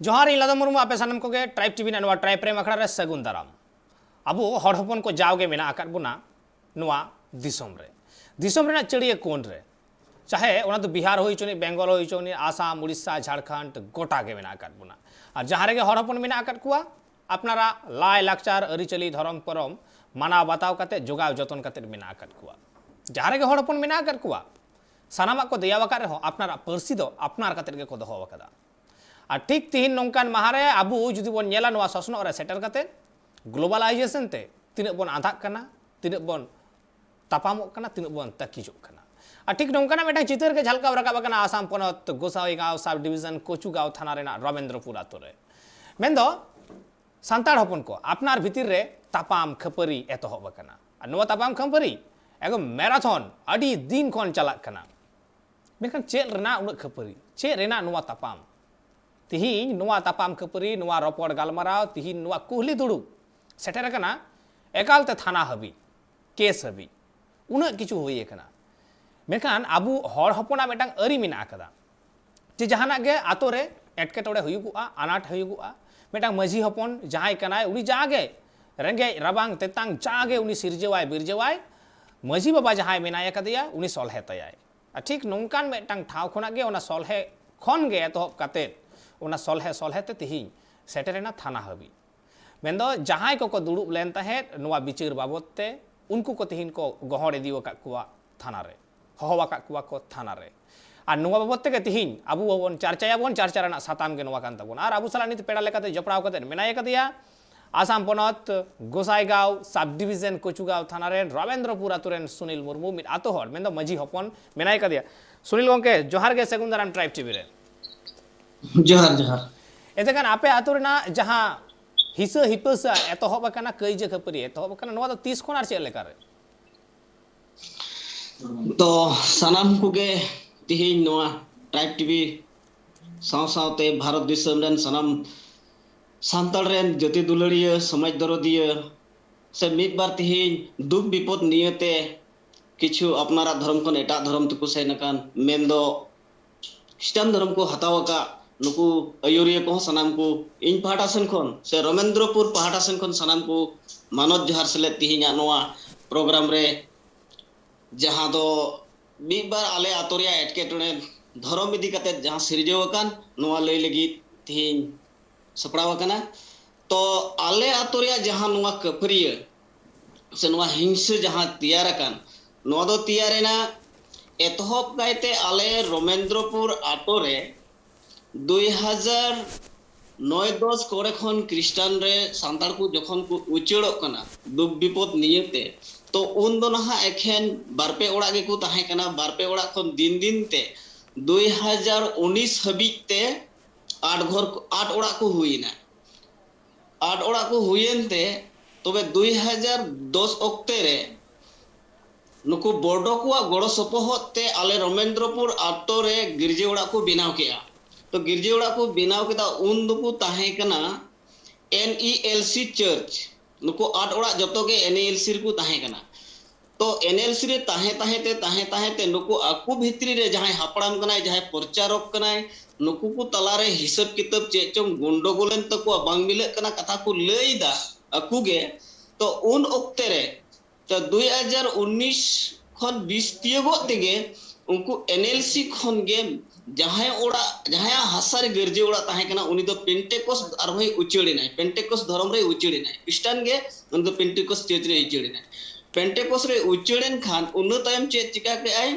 जोहार इन लादा मुर्मू आपे सानम कोगे ट्राइब टीवी ना ट्राइब प्रेम अखड़ा रे सगुन दाराम अबो हर हपन को जाओगे मेना आकात बुना नुआ दिसोम रे चिड़िया कोन रे चाहे ओना तो बिहार होई चोनी बेंगल होई चोनी आसाम उड़ीसा झारखंड गोटा के मेना आकात बुना और जहाँ रे हर हपन मेना आकात कुआ अपनारा लाय लाकचार अरिचली धर्म परम माना बताव काते जोगाव जतन काते मेना आकात कुआ जहाँ रे हर हपन मेना आकात कुआ सानामा को दयावाका रहो अपनारा पर्सी दो अपनार काते के को दोहो वकादा और ठीक तीन नौकान महारे अबू जुदी बन नेला नवा ससनो रे सेटर काते ग्लोबलाइजेशन ते तिनक बन आधाक कना तिनक बन तापामोक कना तिनक बन तकिजोक कना और ठीक नौकाना मेटा चितर के झलकाव रकाब कना आसाम पनत गोसाई गांव सब डिवीजन कोचू गांव थाना रेना रविंद्रपुर आतो रे मेंदो सांताड़ हपन को अपनार भितिर रे तापाम खपरी एतोहब कना और नवा तापाम खपरी एगो मैराथन अडी दिन कोन चलाक कना मेखन चेल रेना उन खपरी चे रेना नवा तापाम तिहिन नुआ तापाम खपरी नुआ रपड़ गालमाराव तिहिन नुआ कुहली दुड़ुब सेटर कना एकालते थाना हबी केस हबी उन किछु होई कना मेखान आबू हर हपना मेटांग अरी मेना कदा जे जहाना गे आतो रे एटकेटोड़े हुयुगुआ अनाट हुयुगुआ मेटांग मझी हपन जहाय कनाय उनी जागे रेंगे रबांग तेतांग जागे उनी सिरजेवाय बिरजेवाय मझी बाबा जहाय मेनाय कदिया उनी सलहे तयाय ठीक नोंकान मेटांग ठाव खना गे ओना सलहे खन गे एतोहब काते ओना सलहे सलहे ते तिहिन सेटरेना थाना हबी मेंदो जहाय को दुड़ुब लेन तहेत नुआ बिचार बाबत ते उनको को तिहिन को गहड़ इदी वका कुआ थाना रे हहवाका कुआ को थाना रे और नुआ बाबत ते तिहिन आबू बन चर्चायाबन चर्चा रेना साताम गे नुआ कान ताबन और आबू साला नित पेड़ा लेकाते जपड़ाव काते मेनाय कदिया आसाम पनत गोसाईगांव सब डिवीजन कोचुगांव थाना रे रविंद्रपुर आतुरेन सुनील मुर्मू मिद आतो हर मेंदो मजी हपन मेनाय कदिया सुनील गोंके जोहार गे सेगुन दाराम ट्राइब टीवी रे जोहार जोहार एतेकान आपे आतुरेना जहां हिसा हिपसा एतोहब कना कईजे खपरी एतोहब कना नवा तो 30 कोन आर चे लेकारे तो सनाम कुगे तिहिन नोआ ट्राइब टीवी साव सावते भारत दिसम रेन सनाम सांताल रेन ज्योति दुलड़िया समाज दरदिया से मिद बार तिहिन दुख विपद नियते किछु अपनारा धर्म खन एटा धर्म तको सेनकान मेंदो इस्लाम धर्म को हतावका नुकु अयोरिया को सनाम को इन पहाटा सेन खन से रमेंद्रपुर पहाटा सेन खन सनाम को मानव जोहार सेले तिहिना नोआ प्रोग्राम रे जहां दो मिद बार आले आतोरिया एटकेटोने धर्म इदी कते जहां सिरजेवकान नोआ लई लगी तिहिन सपड़ावकना तो आले आतोरिया जहां नोआ कपरिया से नोआ हिंसा जहां तैयारकान नोआ दो तैयारेना एतहब गायते आले रमेंद्रपुर आटोरे 2009-10 कोरे खन क्रिस्टान रे सांताड़ को जखन को उचड़ोक कना दुख विपद नियते तो उन दो नहा एखेन बारपे ओड़ा गे को ताहे कना बारपे ओड़ा खन दिन दिन ते 2019 हबीज ते 8 ओड़ा को हुईना 8 ओड़ा को हुईन ते तबे 2010 ओक्ते रे नुकु बोर्डो को गड़ो सपोहत ते आले रमेंद्रपुर आटो रे गिरजे ओड़ा को बिनाव किया तो गिरजे ओड़ा को बिनाव केदा उन दुकु ताहे कना NELC चर्च नुकु 8 ओड़ा जतो के NELC को ताहे कना तो NLC रे ताहे ते नुकु आकु भित्री रे जहां हापड़ाम कनाय जहां प्रचारक कनाय नुकु को तलारे हिसाब किताब चे चों गंडगोलन तको बांग मिले कना कथा को लईदा आकु गे तो उन ओक्ते रे तो 2019 खन 20 तियगो तेगे उनको NLC खन गे जहां ओड़ा जहां हासार गिरजे ओड़ा ताहे कना उनी दो पेंटेकोस आर भाई उचेड़ी नाय पेंटेकोस धर्म रे उचेड़ी नाय क्रिस्टियन गे उन दो पेंटेकोस चर्च रे उचेड़ी नाय पेंटेकोस रे उचेड़न खान उन तायम चे चिका के आय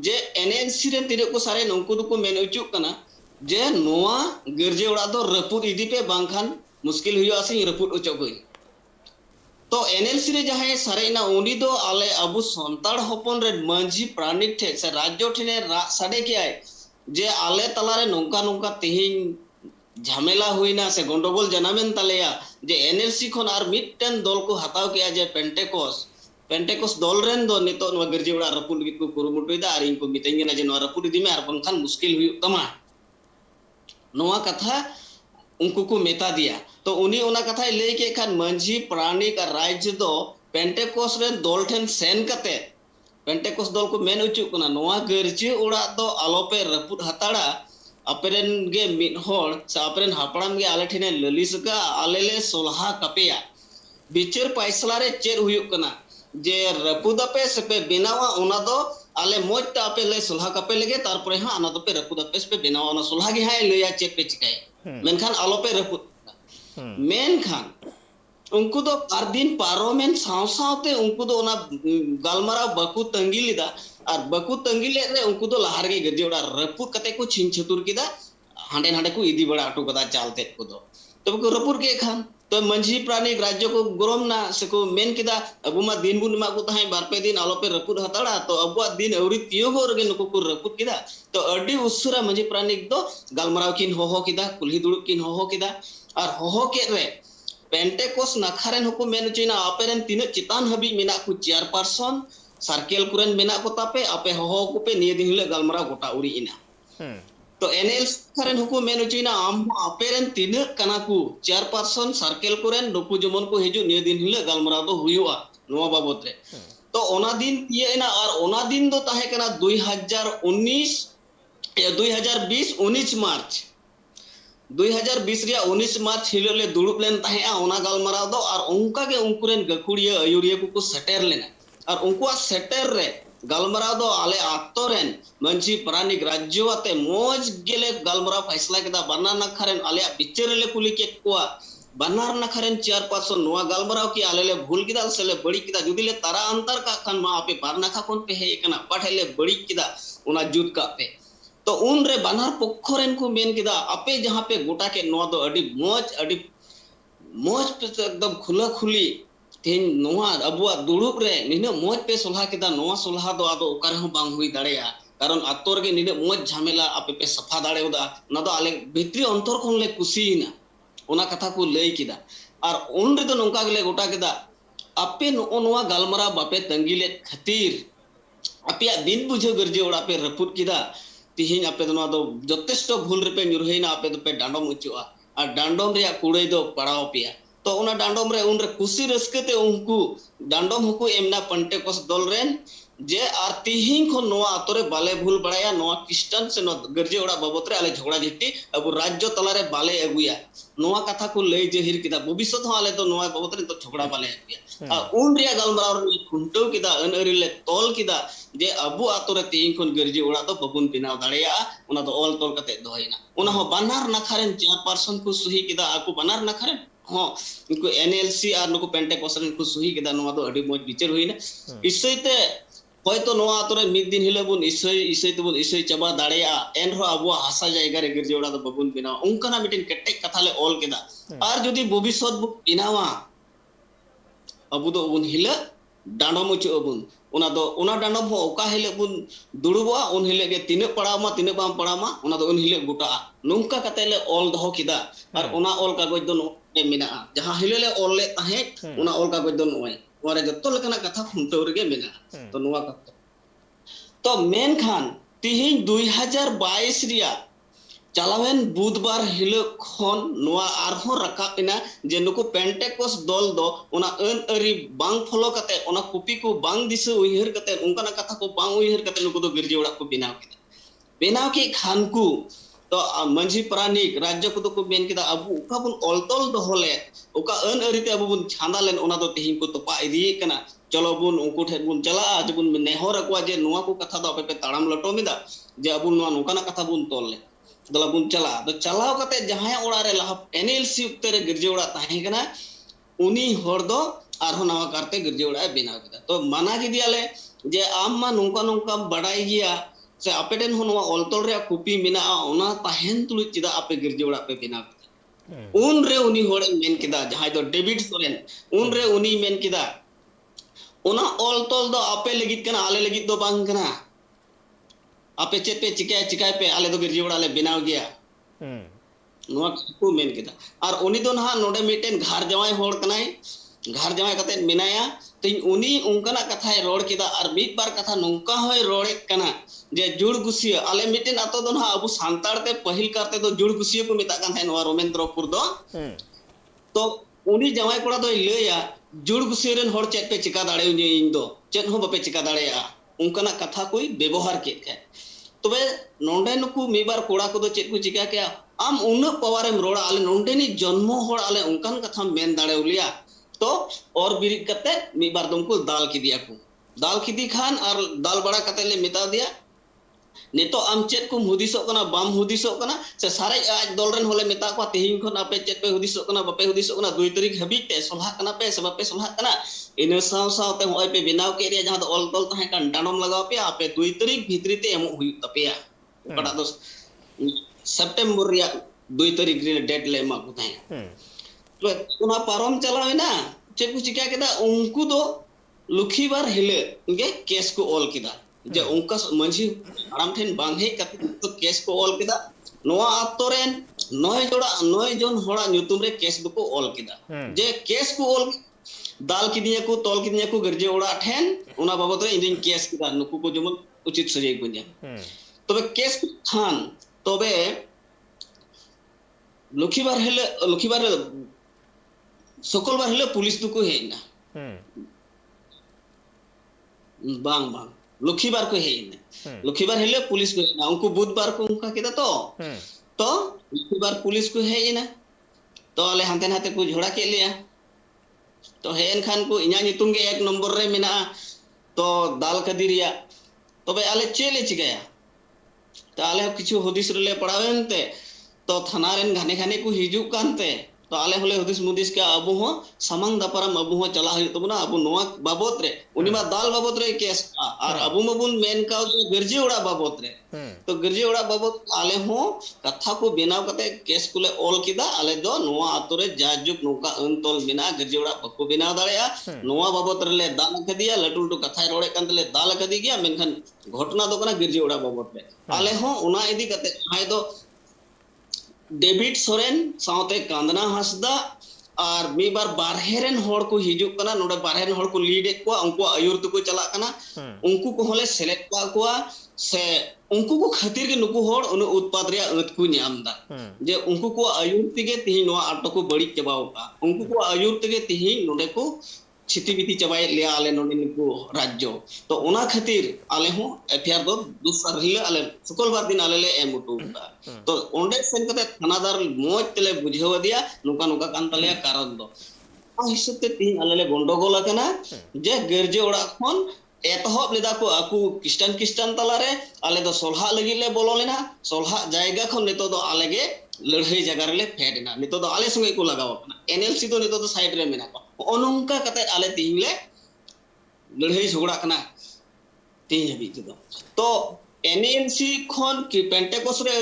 जे NLC रे तिरे को सारे नंकु दो को मेन उचुक कना जे नोआ गिरजे ओड़ा दो रपुद इदी पे बांखान मुश्किल हुई आसे रपुद उचोगई तो NLC रे जहां सारेना उनी दो आले अबु संताड़ हपन रे मंझी प्राणिक ठे से राज्य ठेने साडे के आय जे आले तलारे नोंका नोंका तिहिन झमेला हुईना से गंडगोल जनामेन तलेया जे NLC खन आर मिटन दल को हताव किया जे पेंटेकोस दल रेन दो नितो नो गिरजे ओड़ा रपुड गित को कुरुमुटुइदा आर इनको मितेंगे ना जे नो रपुड इदी में आर बंखान मुश्किल हुई तमा नोआ कथा उनको को मेता दिया तो उनी ओना कथा लई के खान मंझी प्राणिक राज्य दो पेंटेकोस रे दल ठेन सेन कते पेंटेकोस दल को मेन उचुक कना नोआ गिरजे ओड़ा दो आलोपे रपुड हताड़ा अपेरन गे मिद होड़ से अपेरन हापड़ाम गे आले ठेने ललिस का आले ले सोलहा कपेया बिचार पैसला रे चेर हुयुक कना जे रपुदापे से पे बेनावा ओना दो आले मोज ता आपे ले सोलहा कपे लगे तारपरे हां अना तो पे रपुदापे से पे बेनावा ओना सोलहा गे हाय लया चेक पे चिकाय मेनखान आलो पे रपुद मेनखान उनको तो बार दिन पारोमेन साव सावते उनको तो ओना गालमारा बकु तंगी लिदा और बकु तंगी ले रे उनको तो लहार गे गजे ओड़ा रपुद कते को छिन छतुर किदा हांडे हांडे को इदी बड़ा अटो कदा चालते को तो को रपुर के खान तो मंझी प्राणी राज्य को गरम ना से को मेन किदा अबु मा दिन बुन मा को ताहे बार पे दिन आलो पे रपुद हताड़ा तो अबुआ दिन अवरी तियोगो रगे नको को रपुद किदा तो अडी उसुरा मंझी प्राणी दो गालमाराव किन होहो किदा कुल्ही दुड़ुब किन होहो किदा और होहो के रे पेंटेकोस नखारेन होको मेन चीना अपेरेन तीन चितान हबी मेना को चेयरपर्सन सर्कल कुरेन मेना को तापे आपे होहो को पे निये दिन हिले गालमाराव गोटा उड़ी इना तो एनएल खरेन हुकु मेन चीना आम अपेरेन तीन कना को चेयरपर्सन सर्कल कुरेन नुकु जमन को हिजु निये दिन हिले गालमाराव दो हुयुआ नोवा बाबत रे तो ओना दिन तियेना और ओना दिन दो ताहे कना 2019 या 2020 19 मार्च 2020 रिया 19 मार्च हिलो ले दुड़ुब लेन ताहे ओना गालमाराव दो और उनका के उनकुरेन गखुड़िया अयुरिया को सेटर लेना और उनकुआ सेटर रे गालमाराव दो आले आत्तोरेन मंची प्राणिक राज्यवाते मोज गेले गालमाराव फैसला केदा बन्ना नखरेन आले बिचार ले कुली के कोआ बन्नार नखरेन चेयरपर्सन नोआ गालमाराव की आले ले भूल किदा सेले बड़ी किदा जुदी ले तारा अंतर का खान मा आपे बारनाखा कोन पे हे एकना पठेले बड़ी किदा उना जुद का पे तो उन रे बन्नार पक्षरेन को मेन किदा आपे जहां पे गोटा के नोआ दो अडी मोज पे एकदम खुला खुली तीन नोआ अबुआ दुड़ुब रे निने मोज पे सोलहा किदा नोआ सोलहा दो आदो ओकर हो बांग हुई दाड़ेया कारण आतोर के निने मोज झमेला आपे पे सफा दाड़े उदा ना दो आले भित्री अंतर कोन ले कुसीना ओना कथा को लई किदा और उन रे दो नोंका गेले गोटा किदा आपे नोआ गालमारा बापे तंगीले खातिर आपे दिन बुझो गरजे ओड़ा पे रपुट किदा तिहिन आपे दो दो जथेष्ट भूल रे पे नुरहेना आपे दो पे डांडम उचुआ और डांडम रे कुड़ई दो पड़ाव पिया तो उना डांडम रे उन रे खुशी रस्कते उनको डांडम हुकु एमना पंटेकोस दल रेन जे आर तिहिन को नोआ आतोरे बाले भूल बड़ाया नोआ क्रिश्चियन से नो गरजे ओड़ा बाबत रे आले झगड़ा झिट्टी अब राज्य तलारे बाले अगुया नोआ कथा को लई जहिर किदा भविष्यत हो आले तो नोआ बाबत रे तो झगड़ा बाले अगुया आ उन रिया गालमाराव रे खुंटो किदा अनअरी ले तोल किदा जे अबु आतोरे तिहिन कोन गरजे ओड़ा तो बबुन बिनाव दाड़ेया उना तो ऑल तोल कते दोहिना उना हो बनार नखारेन चेयरपर्सन को सुही किदा आकु बनार नखारेन हाँ इनको एनएलसी और नुको पेंटेकोसन इनको सुही किदा नोआ तो अडी मोज बिचार हुइना इसैते होयतो नोआ तोरे मिद दिन हिले बुन इसै तो बुन इसै चबा दाड़ेया एनरो अबुआ हासा जायगा रे गिरजे ओड़ा तो बबुन बिनावा उनकाना मिटिन केटे कथा ले ऑल केदा और जदी भविष्यत बु बिनावा अबु दो बुन हिले डांडम उचु अबुन ओना डांडम हो ओका हिले बुन दुड़ुबा उन हिले गे तिने पड़ामा तिने बाम पड़ामा ओना दो उन हिले गुटा नुंका कते ले ऑल दहो किदा और ओना ऑल कागज दो मेना जहां हिले ले ऑल ले ताहे ओना ऑल कागज दो नोय ओरे जत्तो लेकना कथा खुंटो रे मेना तो नोआ कथा तो मेन खान तिहिन 2022 रिया चलावेन बुधवार हिलो खन नोआ आरहो रकापिना जे नुको पेंटेकोस दल दो ओना अन अरी बांग फॉलो कते ओना कॉपी को बांग दिसे उइहर कते उनका कथा को बांग उइहर कते नुको दो गिरजे ओड़ा को बेनाव के खान को तो मंझी प्राणिक राज्य को तो को मेन किदा अबु उका बुन ऑलतोल दोहले उका अन अरिते अबु बुन छांदा लेन ओना दो तिहिन को तोपा इदी कना चलो बुन उनको ठे बुन चला आज बुन नेहर अकवा जे नोआ को कथा दो पे ताड़ाम लटो मिदा जे अबु नोआ नोकाना कथा बुन तोल ले दला बुन चला तो चलाव कते जहां ओड़ा रे लहा एनएलसी उक्ते रे गिरजे ओड़ा ताहे कना उनी हर दो आरो नवा करते गिरजे ओड़ा बेनाव किदा तो माना गिदियाले जे आम मा नोंका नोंका बड़ाई गिया से अपेडेन हो नोआ ऑलतोल रे कॉपी मिना ओना ताहेन तुलु चिदा आपे गिरजे ओड़ा पे बेनाव उन रे उनी होड़े मेन किदा जहां दो डेविड सोरेन उन रे उनी मेन किदा ओना ऑलतोल दो आपे लगित कना आले लगित दो बांग कना आपे चेत पे चिकाय पे आले दो गिरजे ओड़ा ले बेनाव गया नोआ को मेन किदा और उनी दो ना नोडे मिटेन घर जवाय होड़ कनाय घर जवाय कते मिनाया तो उनी उनकना कथाय रोड किदा और मिद बार कथा नोंका होय रोड़े कना जे जुड़ गुसिया आले मिटेन आतो दो ना अबु सांताड़ ते पहिल करते तो जुड़ गुसिया को मिता कान है नोआ रोमेंद्रपुर दो तो उनी जवाय कोड़ा दो लैया जुड़ गुसिया रेन होड़ चेत पे चिका दाड़े इन दो चेत हो बपे चिका दाड़ेया उनकना कथा कोई व्यवहार के तबे नोंडे नुकु मिबार कोड़ा को दो चेक को चिका के आम उन्ना पावरेम रोड़ा आले नोंडे नि जन्म होड़ आले उनकान कथा मेन दाड़े उलिया तो और बिरिद कते मिबार दम को दाल की दिया को दाल की दी खान और दाल बड़ा कते ले मिता दिया नितो आम चेक को हुदिसो कना बाम हुदिसो कना से सारे आज दलरन होले मेता को तिहिन खन आपे चेक पे हुदिसो कना बापे हुदिसो कना 2 तारीख हबी ते सोलहा कना पे से बापे सोलहा कना इन साव साव ते होय पे बिनाव के रे जहां ऑल तल तहे कान डानम लगाव पे आपे 2 तारीख भीतरी ते एमो हुई तपेया ओकड़ा दो सितंबर रिया 2 तारीख रे डेट ले मा को तहे तो उना पारम चलावेना चेक को चिका केदा उनको दो लुखीबार हिले के केस को ऑल किदा जे उनका मंझी आराम ठेन बांग हे तो केस को ऑल किदा नोआ आतोरेन 9 जन होड़ा न्यूतुम रे केस को ऑल किदा जे केस को ऑल दाल किदिया को तोल किदिया को गरजे ओड़ा ठेन उना बाबत रे इंदिन केस किदा नुकु को जमन उचित सजे को जे तबे केस खान तबे लुखीबार सकलबार हेले पुलिस दुको हेना बांग बांग लुखीबार को हेना लुखीबार हेले पुलिस को हेना उनको बुधवार को उनका किदा तो लुखीबार पुलिस को हेना तो आले हांते नाते को झोड़ा के लिया तो हेन खान को इना नितुम के 1 नंबर रे मेना तो दाल कदिरिया तबे आले चेले चिकाया तो आले किछु हुदिस रे पड़ावेनते तो थाना रेन घाने घाने को हिजु कानते तो आले होले हुदिस मुदिस के अबु हो समंग दपरम अबु हो चला हय तबना अबु नोआ बाबत रे उनिमा दाल बाबत रे केस और अबु मबुन मेन का गरजे ओड़ा बाबत रे तो गरजे ओड़ा बाबत आले हो कथा को बिनाव कते केस कुले ऑल किदा आले दो नोआ आतो रे जाजुक नोका अनतोल बिना गरजे ओड़ा बको बिनाव दाड़या नोआ बाबत रे ले दाल कदिया लटू लटू कथा रोड़े कांतले दाल कदी गया मेनखान घटना दो कना गरजे ओड़ा बाबत रे आले हो उना इदी कते हाय दो डेविड सोरेन साउते कांदना हसदा और मी बार बारहेरेन होड़ को हिजुक कना नोडे बारहेरेन होड़ को लीड को उनको आयुर को चला कना उनको को होले सेलेक्ट को से उनको को खातिर के नुकु होड़ उन उत्पाद रे अत को न्यामदा जे उनको को आयुर तिगे तिहि नो आटो को बड़ी चबाव का उनको को आयुर तिगे तिहि नोडे को छिति बिति चबाय ले आले नोडे निको राज्य तो ओना खातिर आले हो एफआर दो दूसरा रिले आले शुक्रवार दिन आले ले एम उटुदा तो ओंडे सेन कते थानादार मोज तेले बुझेव दिया नुका नुका कान तले कारण दो हिसते तीन आले ले गंडगोल कना जे गरजे ओड़ा खन एतहब लेदा को आकु क्रिश्चियन तलारे आले दो सोलहा लगी ले बोलो लेना सोलहा जायगा खन नेतो दो आले गे लड़ाई जगह रे फेडना नितो दो आले संगे को लगाव कना एनएलसी दो नितो दो साइड रे मेना को ओनंका कते आले तीन ले लड़ाई झगड़ा कना तीन हबी तो एनएलसी खन कि पेंटेकोस रे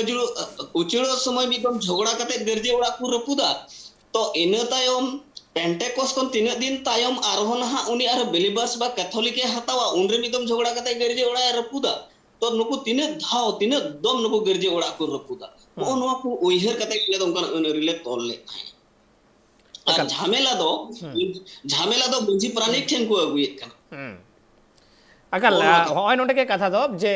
उचिड़ो समय बिदम झगड़ा कते गरजे ओड़ा को रपुदा तो इन तायम पेंटेकोस खन 3 दिन तायम आरोहन हा उनी आर बिलीवर्स बा कैथोलिक हतावा उनरे बिदम झगड़ा कते गरजे ओड़ा रपुदा तो नुकु 3 धाव 3 दम नुकु गरजे ओड़ा को रपुदा ओ नो को उइहर कते ले दम रिले तोल ले और झमेला दो बुझी प्राणी ठेन को अगुयत कना अकल होय नोटे के कथा दो जे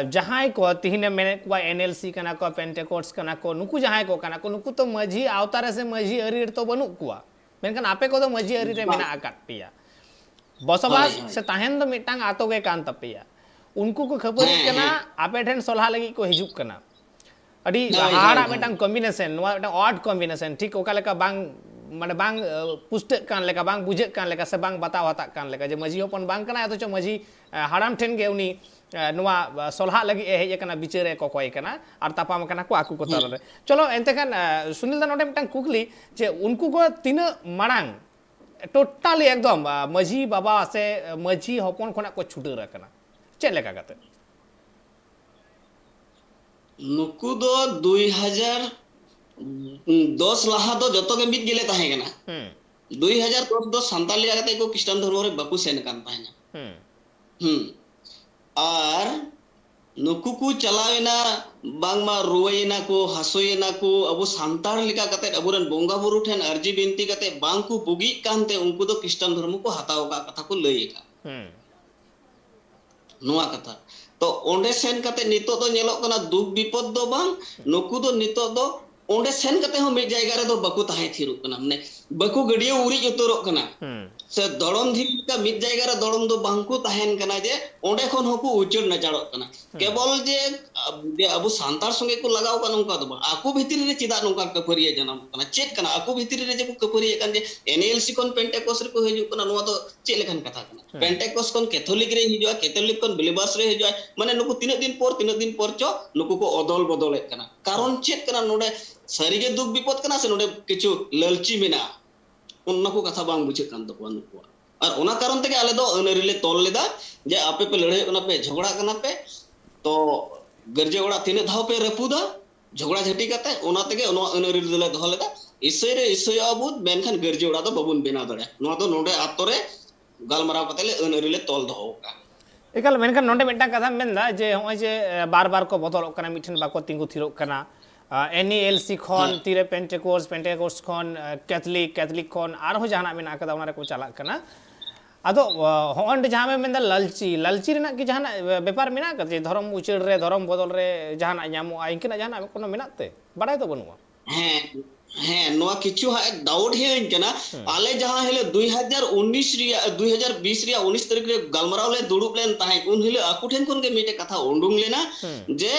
जहां को तिहिने मेने को एनएलसी कना को पेंटेकोट्स कना को नुकु जहां को कना को नुकु तो मजी आवतारे से मजी अरी तो बनु कुआ मेनकन आपे को तो मजी अरी रे मेना आकाट पिया बसबास से ताहेन दो मिटांग आतो के कान तपिया उनको को खबर कना आपे ठेन सोलहा लगी को हिजुक कना अडी हाड़ा मिटांग कॉम्बिनेशन नोआ मिटांग ऑड कॉम्बिनेशन ठीक ओका लेका बांग माने बांग पुष्ट कान लेका बांग बुझे कान लेका से बांग बताव हता कान लेका जे मजी अपन बांग कना तो मजी हाड़ाम ठेन गे उनी नोआ सोलहा लगी हे कना बिचारे को कोय कना और तापाम कना को आकु को तरले चलो एंते खान सुनील दा नोटे मिटांग कुकली जे उनको को तीन मांग टोटली एकदम मजी बाबा से मजी हपन खना को छुटे रकना चे लेका कते नुकु दो 2010 लाहा दो जतो के मिट गेले ताहे कना 2010 दो संताली आगते को क्रिश्चियन धर्म रे बाकु सेन कान ताहे और नुकु को चलावेना बांगमा रुवेना को हसोयना को अबो सांतार लिका कते अबुरन बोंगा बुरु ठेन अर्जी बिनती कते बांग को बुगी कानते उनको दो क्रिश्चियन धर्म को हताव का कथा को लईका नोआ कथा तो ओंडे सेन कते नितो तो नेलो कना दुख विपद दो बांग नुकु दो नितो दो onde sen kate ho mid jayga re do baku tahe thiruk kana mane baku gadiya uri utorok kana se dorom dhik ka mid jayga re dorom do bangku tahen kana je onde khon hoku uchur na charok kana kebol je abu santar songe ko lagaw kana onka do aku bhitiri re chida nongka kapariya janam kana chet kana aku bhitiri re je ko kapariya kan je NLC kon Pentecost re ko heju kana noa do chet lekan katha kana Pentecost kon Catholic re hijua Catholic kon Believers re hijua mane nuku tinak din por cho nuku ko odol bodol ek kana karon chet kana node sarige duk bipod kana se node kichu lalchi mena onna ko katha bang buche kan to nuku ar ona karon tege ale do anari le tol leda je ape pe ladhe kana pe jhogda kana pe to garje ora tine dhaw pe rapuda jhogda jhati kate ona tege ono anari le doh leda isay abud menkhan garje ora do babun bena dare no do node atore galmaraw kate le anari le tol doh ka एकाल मेनखान नोंडे mitten कथा मेनदा जे होय जे बार बार को बदलक कना मिठन बाको तिंगु थिरोक कना NLC खन तीरे Pentecost खन Catholic खन आर हो जहाना मेना कदा उनारे को चला कना आदो होंडे जहां में मेनदा ललची रेना कि जहाना व्यापार मेना का जे धर्म उचड़ रे धर्म बदल रे जहाना ᱧᱟᱢᱚᱜᱼᱟ इंकिना जहाना कोनो मेनाते बाडाय तो बनुआ नोआ किछु हा डाउट हे इनकना आले जहां हेले 2019 रिया 2020 रिया 19 तारीख रे गलमराव ले दुड़ुब लेन ताहे उन हेले आकुठेन कोन के मिटे कथा ओंडुंग लेना जे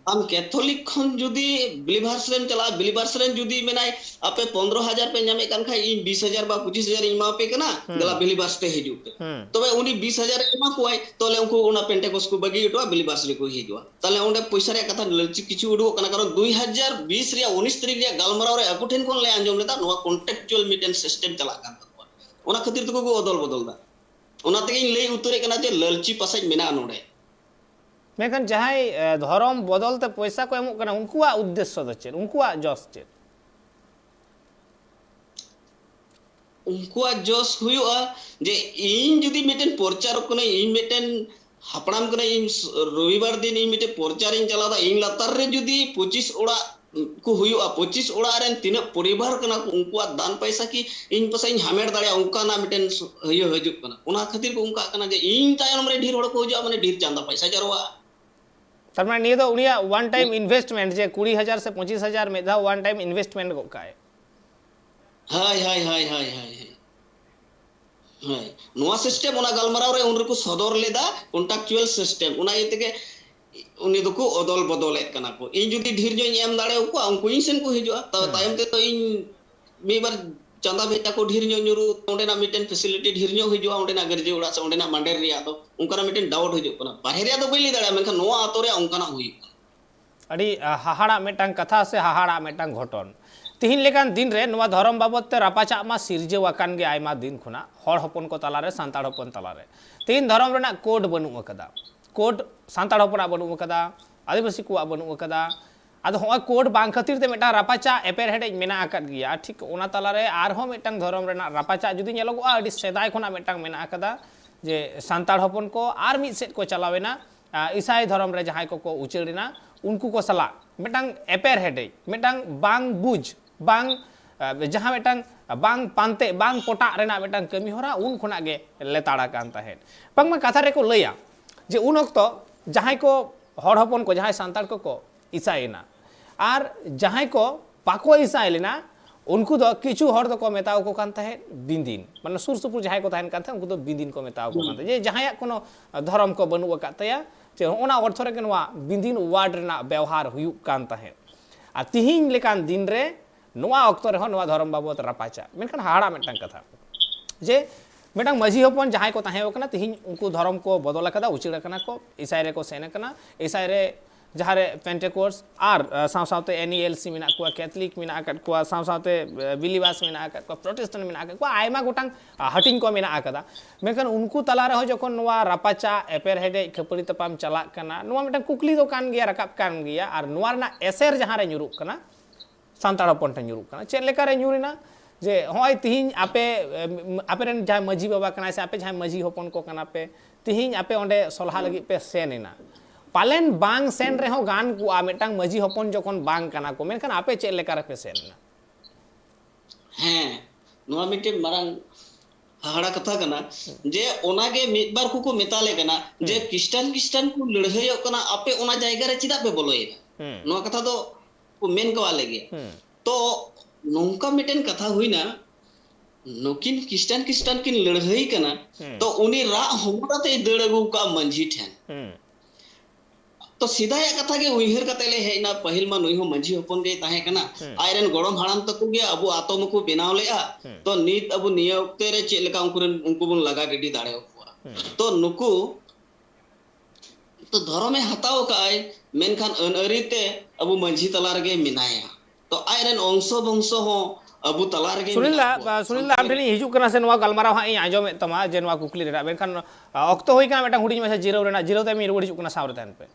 आम कैथोलिक खन जुदी बिलीवर्स रेन चला बिलीवर्स रेन जुदी मेनाय आपे 15000 पे ᱧᱟᱢᱮ ᱠᱟᱱ ᱠᱷᱟᱡ ᱤᱧ 20000 ᱵᱟ 25000 ᱤᱧ ᱢᱟᱯᱮ ᱠᱟᱱᱟ ᱜᱟᱞᱟ बिलीवर्स te हिजु पे तबे उनी 20000 एमा कोय तले उनको उना पेंटेकोस को बगी उठवा बिलीवर्स रे को हिजुआ तले ओंडे पैसा रे कथा ललची किछु उडो कना कारण 2020 रिया 19 तारीख रिया गलमराव रे आकुठेन कोन ले आंजम लेता नोवा कॉन्टेक्चुअल मीटिंग सिस्टम चला कान तको ओना खातिर तको को अदल बदल दा ओना तके इन लई उतरे कना जे ललची पासै मेना नोडे मेखन जहाय धर्म बदलते पैसा को एमु कना उनकुआ उद्देश्य दो चेर उनकुआ जस चेर उनकुआ जस हुआ जे इन जुदी मिटेन प्रचार कने इन मिटेन हापड़ाम कने इन रविवार दिन इन मिटे प्रचार इन चलादा इन लतार रे जुदी 25 ओड़ा को हुआ 25 ओड़ा रेन तिना परिवार कना उनकुआ दान पैसा की इन पैसा इन हामेर दाड़िया उनका ना मिटेन हयो हजु कना ओना खातिर को उनका कना जे इन तायम रे ढेर होड़ को हुआ माने ढेर चांदा पैसा जरवा तरमाने निये दो उनिया वन टाइम इन्वेस्टमेंट जे 20000 से 25000 में दा वन टाइम इन्वेस्टमेंट को काय हाय नोआ सिस्टम ओना गलमराव रे उन को सदर लेदा कॉन्ट्रैक्चुअल सिस्टम ओना इते के उनी दको अदल बदल एक कना को इन जुदी ढेर जो एम दाड़े को उनको इन सेन को हिजुआ त तायम ते तो इन मेबार चंदा बेटा को ढेर ᱧᱩᱨᱩ ओंडे ना मिटेन फैसिलिटी ढेर हिजुआ ओंडे ना गरजे उड़ा से ओंडे ना मंडेर रिया दो उनका ना मिटेन डाउट हिजु कना बाहर रिया दो बैली दाड़ा मेनखान नोआ आतो रे उनका ना हुई अड़ी हाहाड़ा मेटांग कथा से हाहाड़ा मेटांग घटन तिहिन लेकान दिन रे नोआ धर्म बाबत ते रापाचा मा सिरजेव आकान गे आयमा दिन खुना हड़ हपन को तलारे सांताड़ हपन तलारे तिहिन धर्म रेना कोड बनु अकदा कोड सांताड़ हपना बनु अकदा आदिवासी को बनु अकदा आदो होय कोड बांग खातिर ते मेटा रापाचा एपेर हेडे मेना आकाद गिया ठीक ओना तलारे आर हो मेटांग धर्म रेना रापाचा जुदी नेलोगआ अडी सेदाय खोना मेटांग मेना आकदा जे सांताड़ हपन को आर मिद सेट को चलावेना ईसाई धर्म रे जहाय को उचेड़िना उनको को सला मेटांग एपेर हेडे मेटांग बांग बुझ बांग जहां मेटांग बांग पांते बांग पोटा रेना मेटांग कमी होरा उन खुना गे लेताड़ा कान ताहेन बांगमा कथा रे को लैया जे उन ओक्तो जहाय को हड़ हपन को जहाय सांताड़ को ईसाईना आर जहां को पाको ईसाई लेना उनको दो किछु हड़ तो को मेताओ को कान ताहे बिंदिन माने सुर सुपुर जहां को ताहेन कान उनको तो बिंदिन को मेताओ को कान जे जहां कोनो धर्म को बनु कातया जे ओना अर्थ रे नवा बिंदिन वार्ड रेना व्यवहार हुयु कान ताहे आ तिहिन लेकान दिन रे नोआ अक्तो रे नोआ धर्म बाबत रापाचा मेनखान हाड़ा मेटांग कथा जे मेटांग मजी हपन जहां को ताहे ओकना तिहिन उनको धर्म को बदल कदा उचिड़ कना को ईसाई रे को सेन कना ईसाई रे जहां रे पेंटेकोस्ट आर साव सावते NLC मेना को कैथलिक मेना आकद को साव सावते बिलीवास मेना आकद को प्रोटेस्टेंट मेना आकद को आयमा गोटांग हटिंग को मेना आकदा मेकन उनको तला रे हो जखन नोआ रापाचा एपेर हेडे खपड़ी तपाम चला कना नोआ मेटांग कुकली दो कान गिया रकाब कान गिया आर नोआ ना एसेर जहां रे ᱧᱩᱨᱩᱜ कना सांताड़ हपन टे ᱧᱩᱨᱩᱜ कना चेद लेका रे ᱧᱩᱨिना जे होय तिहिन आपे आपेरन जहां मजी बाबा कना से आपे जहां मजी हपन को कना पे तिहिन आपे ओंडे सलहा लगी पे सेनेना पालेन बांग सेन रे हो गान को मेटांग मजी हपन जखन बांग कना को मेनखान आपे चेद लेका रे पे सेनना नोआ मिटे मारांग हाड़ा कथा कना जे ओनागे मिद बार को मेताले कना जे क्रिश्चियन को लड़हयो कना आपे ओना जायगा रे चिदा पे बोलोय नोआ कथा दो को मेन कवाले गया तो नौका मिटेन कथा हुईना नुकिन किस्टान किन लड़ाई कना तो उनी रा होमराते दड़ अगू का मंझी ठेन तो सीधा कथा के उइहर कते ले हेना पहिल मा नुई हो मंझी होपन गे ताहे कना आयरन गड़म हाड़ाम तको गे अबु आतो मको बेनाव लेआ तो नीत अबु निया उक्ते रे चेल लेका उनको बन लगा गिडी दाड़े तो नुकु तो धर्मे हताव काय मेनखान अनअरीते अबु मंझी तला रगे मिनाया तो आयरन अंशो बंशो हो अबु तला रगे सुनील आम ठेनी हिजुक कना से नवा गलमाराव हाई आजम तमा जे नवा कुकली रेना बेनखान ऑक्तो होई कना बेटा हुडी में जीरो रेना जीरो ते मी रुवाड़ हिजुक कना सावरे तहन पे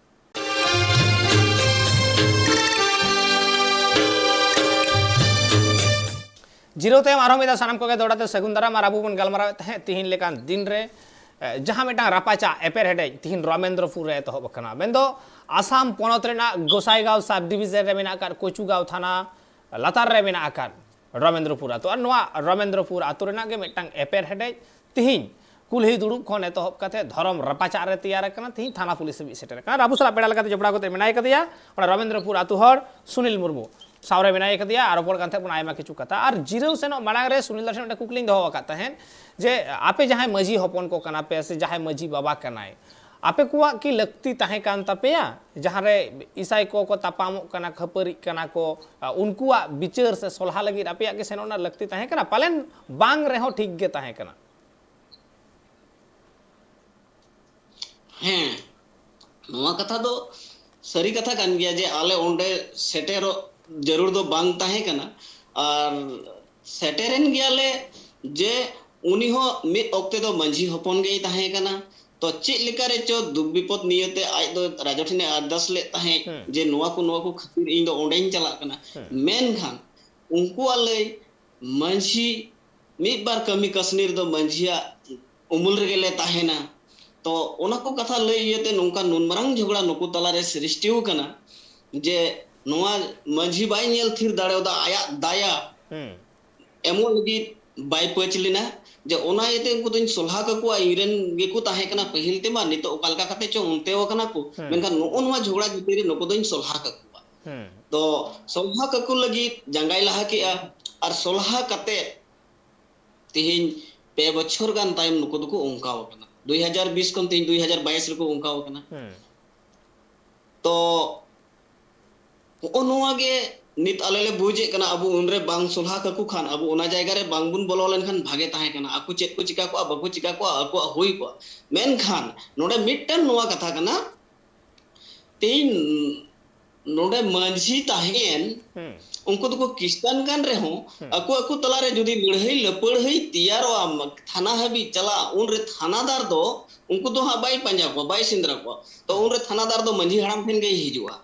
जीरो ते आरो मेदा सानाम को के दौड़ाते सगुन दाराम और अबु बन गलमाराव तहे तिहिन लेकान दिन रे जहाँ मेटा रापाचा एपेर हेडे तिहिन रामेंद्रपुर रे तहब कना मेंदो आसाम पोनत रेना गोसाईगांव सब डिविजन रे मेना आकार कोचुगांव थाना लातार रे मेना आकार रामेंद्रपुर आतो और नवा रामेंद्रपुर आतो रेना गे मेटांग एपेर हेडे तिहिन कुलही दुड़ुब खन एतहब कते धरम रापाचा रे तैयार कना तिहिन थाना पुलिस भी सेटर कना राबु सला पेड़ा लगाते जबड़ा कोते मेनाय कदिया और रामेंद्रपुर आतो हर सुनील मुर्मू सावरे मेनाय कदिया और रोपड़ कांथे बन आयमा किछु कथा और जीरो सेनो माड़ांग रे सुनील दर्शन कुकलिंग दहो वकात हेन जे आपे जहां मजी हपन को कना पे से जहां मजी बाबा कनाय आपे कुआ की लगती ताहे कान तपेया जहां रे ईसाई को तापामो कना खपरी कना को उनकुआ विचार से सोलहा लगी आपे के सेनो ना लगती ताहे कना पालन बांग रे हो ठीक गे ताहे कना हैं नवा कथा दो सरी कथा कान गया जे आले ओंडे सेटेरो जरूर दो बांग ताहे कना और सेटेरन गयाले जे उनी हो मिद ओक्ते दो मंझी हपन गे ताहे कना तो चेक लेका रे चो दुख विपद नियते आज दो राजठिने अरदास ले ताहे जे नवा को खातिर इन दो ओंडेन चला कना मेन खान उनको आले मंझी मिद बार कमी कसनीर दो मंझिया उमुल रे गेले ताहे ना तो ओना को कथा लई येते नोंका नुनमरंग झगड़ा नुकु तला रे सृष्टिउ कना जे नोआ मंझी बाय नेल थिर दाड़ेदा आया दाया एमो लगी बाय पचलिना जे ओना येते उनको दिन सोलहा का को इरेन गेकु ताहे कना पहिल ते मा नितो ओकालका कते चो उनते वकना को मेनका नोआ झगड़ा जितेरी नको दिन सोलहा का को तो सोलहा का को लगी जंगाई लहा के और सोलहा कते तिहिन पे बछर गान टाइम नको दको ओंका वकना 2020 kon tin 2022 reko ongka wakana तो ओनोआ गे नित आलेले बुझे कना अबु उनरे बांग सोलहा ककु खान अबु ओना जायगा रे बांग बुन बोलो लेन खान भागे ताहे कना आकु चेत को चिका को बाकु चिका को आकु होई को मेन खान नोडे मिटन नोआ कथा कना तीन नोडे मंझी ताहेन उनको तो किस्तान कान रे हो अकु तला रे जुदी लड़हई लपड़हई तैयारो थाना हबी चला उन रे थानादार दो उनको तो हा बाई पंजा को बाई सिंद्रा को तो उन रे थानादार दो मंझी हराम फेन गई हिजुआ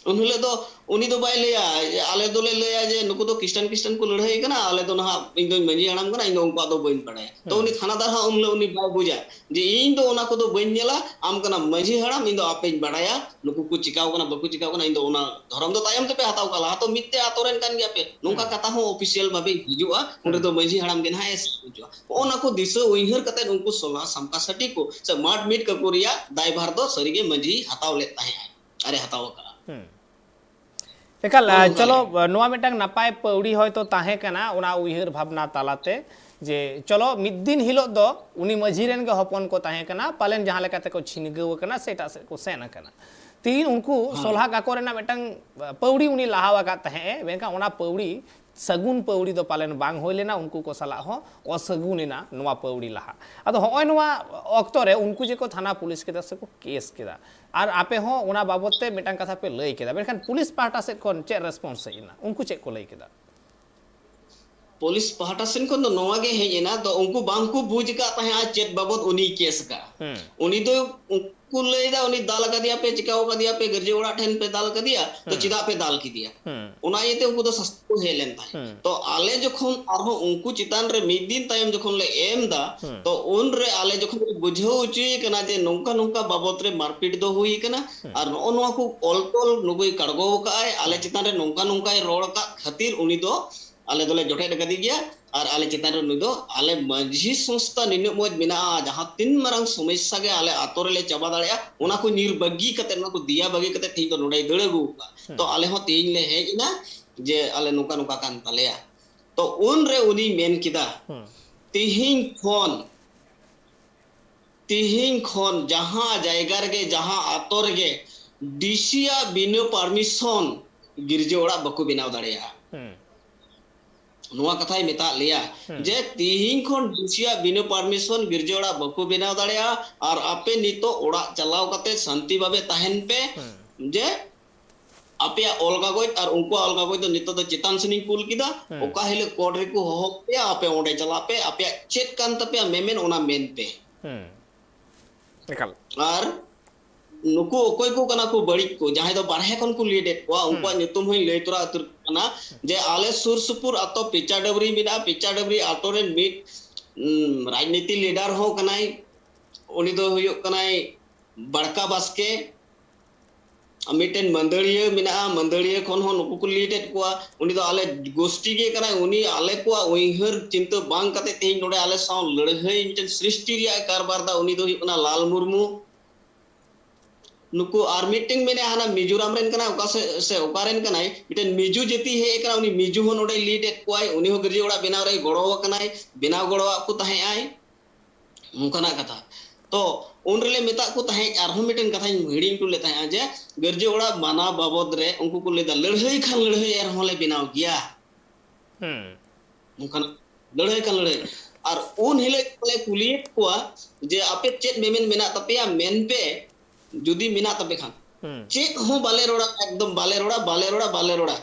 उनले तो उनी तो बाई लेया आले दो ले लेया जे नुको तो किस्तान को लड़हई कना आले तो ना इन दो मंझी हराम कना इन दो उनको दो बइन पड़े तो उनी थानादार हा उनले उनी बाई बुझा जे इन दो ओना को दो बइन नेला आम कना मंझी हराम इन दो आपे बड़ाया नुको को चिकाव कना बकु चिकाव कना इन दो ओना धरम दो तायम ते पे हताव कला तो मित्ते आतोरेन कान गया पे नोंका कथा हो ऑफिशियल भाबे हिजुआ उनरे तो मंझी हराम गेन हाएस हिजुआ ओना को दिसो उइहर कते उनको सोला समका सटी को से माट मीट का कोरिया दायभार दो सरीगे मंझी हताव ले ताहे अरे हताव कला एकाल चलो नोआ मिटांग नापाय पौड़ी होयतो ताहे कना उना उइहर भावना तालाते जे चलो मिद दिन हिलो दो उनी मझी रेन के हपन को ताहे कना पालेन जहां लेकाते को छिनगव कना सेटा से को सेना कना तीन उनको सोलहा काको रेना मिटांग पौड़ी उनी लाहावा का ताहे बेनका उना पौड़ी सगुन पौड़ी दो पालेन बांग होय लेना उनको को सला हो असगुनेना नोआ पौड़ी लाहा अदो होय नोआ ऑक्तो रे उनको जे को थाना पुलिस के दस को केस केदा और आपे हो उना बाबतते मिटांग कथा पे लई केदा बेनखान पुलिस पाहटा से कोन चे रेस्पॉन्स सेना उनको चे को लई केदा पुलिस पाहटा सेन को तो नोआ गे हेजेना तो उनको बांग को बुझ का ताहे आज चेत बाबत उनी केस का उनी तो को लेदा उनी दाल का दिया पे चिकाओ का दिया पे गरजे ओड़ा ठेन पे दाल का दिया तो चिदा पे दाल की दिया उना येते उनको तो सस्तो हेलेन था तो आले जखन आरो उनको चितान रे मिद दिन तायम जखन ले एम दा तो उन रे आले जखन बुझो उची कना जे नोंका नोंका बाबत रे मारपीट दो हुई कना और नोआ को ऑलटोल नुगई कड़गो का आले चितान रे नोंका नोंका रोड का खातिर उनी दो आले दोले जोटे कदी गया और आले चितान रे नुई दो आले माझी संस्था निन्नु मोज मिना जहां तीन मरंग समस्या गे आले आतो रे ले चाबा दाड़िया ओना को नीर बग्गी कते ना को दिया बग्गी कते थी तो नोडे दड़ गु तो आले हो तीन ले हेज ना जे आले नुका नुका कान तालेया तो उन रे उनी मेन किदा तिहिं खन जहां जायगा रे जहां आतो रे डीसीया बिनो परमिशन गिरजे ओड़ा बको बिनाव दाड़िया नुआ कथाय मेता लिया जे तिहिं खन डीसीया बिनो परमिशन गिरजे ओड़ा बको बिनाव दाड़िया और आपे नितो ओड़ा चलाव कते शांति भाबे ताहेन पे जे आपे अलगा गoj और उनको अलगा गoj तो नितो तो चितान सनी कुल किदा ओका हेले कोड रे को होक पे आपे ओडे चला पे आपे चेक कान तपे मेमेन ओना मेन पे निकल और नुको ओकोय को कना को बड़ी को जहां दो बारहे कोन को लीड को उनको नितुम होई लई तोरा अतुर कना जे आले सुरसुपुर अतो पिचा डबरी मिना पिचा डबरी अतो रे मिट राजनीति लीडर हो कनाई उनी दो हुयो कनाई बड़का बास्के मिटेन मंदड़िया मिना मंदड़िया कोन हो नुको को लीड को उनी दो आले गोष्ठी के कनाई उनी आले को उइहर चिंता बांग कते तेही नोडे आले साउ लड़हई मिटेन सृष्टि रिया कारबार दा उनी दो हुयो लाल मुर्मू नुको आर मीटिंग में हाना मिजोराम रेन कना ओका से ओकारेन कनाय मिटेन मिजू जेती हे कना उनी मिजू हो नोडे लीड कोय उनी हो गिरजे ओड़ा बिनाव रे गड़ो कनाय बिनाव गड़ोवा को ताहे आय उनकना कथा तो उन रेले मेता को ताहे आर हो मिटेन कथा हिडिंग को ले ताहे जे गिरजे ओड़ा माना बाबद रे उनको को लेदा लड़हई खान लड़हई एर होले बिनाव गिया उनकना लड़हई खान लड़हई और उन हिले ले कुलियत को जे आपे चेत मेमेन मेना तपेया मेन पे जुदी मिना तबे खान चेक हो बाले रोड़ा एकदम बाले रोड़ा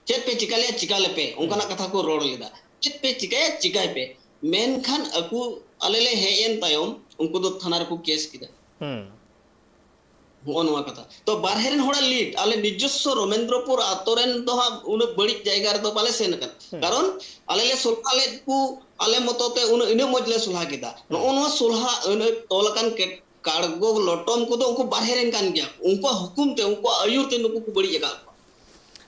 चेक पे चिकाले चिकाले पे उनका कथा को रोड लेदा चेक पे चिकाय पे मेन खान अकु अलेले हेयन तायम उनको दो थाना रे को केस किदा हो नवा कथा तो बारहेरन होड़ा लीड आले निजस्व रमेंद्रपुर आतोरेन तो उन बड़ी जायगा रे तो पाले सेन कन कारण आलेले सोलहाले को आले मतोते उन इने मजले सोलहा किदा नो सोलहा उन तोलकन के काड़गो लटोम को तो उनको बाहरेन कान गया उनको हुकुम ते उनको आयुर ते नुको को बड़ी जगह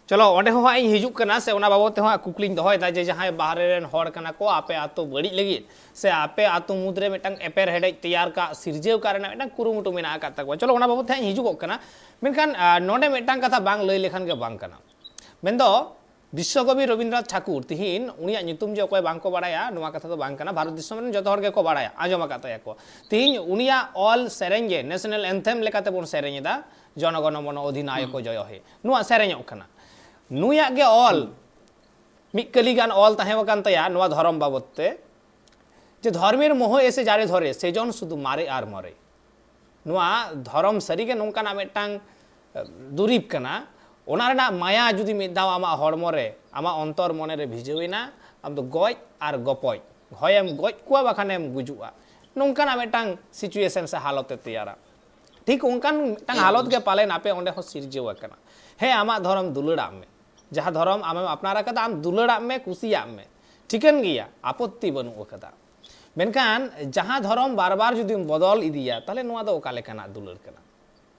चलो ओंडे हो इन हिजुक कना से ओना बाबत हो कुकलिंग दहोय दा जे जहां बाहरे रेन होड़ कना को आपे आतो बड़ी लगी से आपे आतो मुद्रे मिटंग एपेर हेडे तैयार का सिरजेव कारना मिटंग कुरुमुटु मेना का तक चलो ओना बाबत इन हिजुक कना मेनखान नोडे मिटंग कथा बांग लई लेखान के बांग कना मेनदो विश्वकवि रविन्द्रनाथ ठाकुर तिहिन उनिया नितुम जे कोय बांको बाड़ाया नुआ कथा तो बांग कना भारत दिसम में जतो हर के को बाड़ाया आजमा काता को तिहिन उनिया ऑल सेरेंजे नेशनल एंथेम लेकाते बोन सेरेंजेदा जनगण मन अधिनायक जय हे नुआ सेरेंजो कना नुया गे ऑल मिकली गान ऑल ताहे वकान तया नुआ धर्म बाबतते जे धर्मेर मोह एसे जारे धरे सेजन शुधु मारे आर मरे नुआ धर्म सरीगे नोंकाना मेटांग दुरीब कना ओना रेना माया जुदी मिदाव आमा हड़मो रे आमा अंतर मने रे भिजोइना आम तो गज आर गपय हयम गज कुआ बाखानेम गुजुआ नोंकाना मेटांग सिचुएशन से हालत तैयारा ठीक उनकान मेटांग हालत के पालेन आपे ओंडे हो सिरजेव कना हे आमा धर्म दुलड़ा में जहाँ धर्म आम अपनारा कदा आम दुलड़ा में कुसिया में ठिकन गया आपत्ति बनु कदा मेनखान जहाँ धर्म बार बार जुदी बदल इदिया ताले नुआ दो ओका लेकाना दुलड़ कना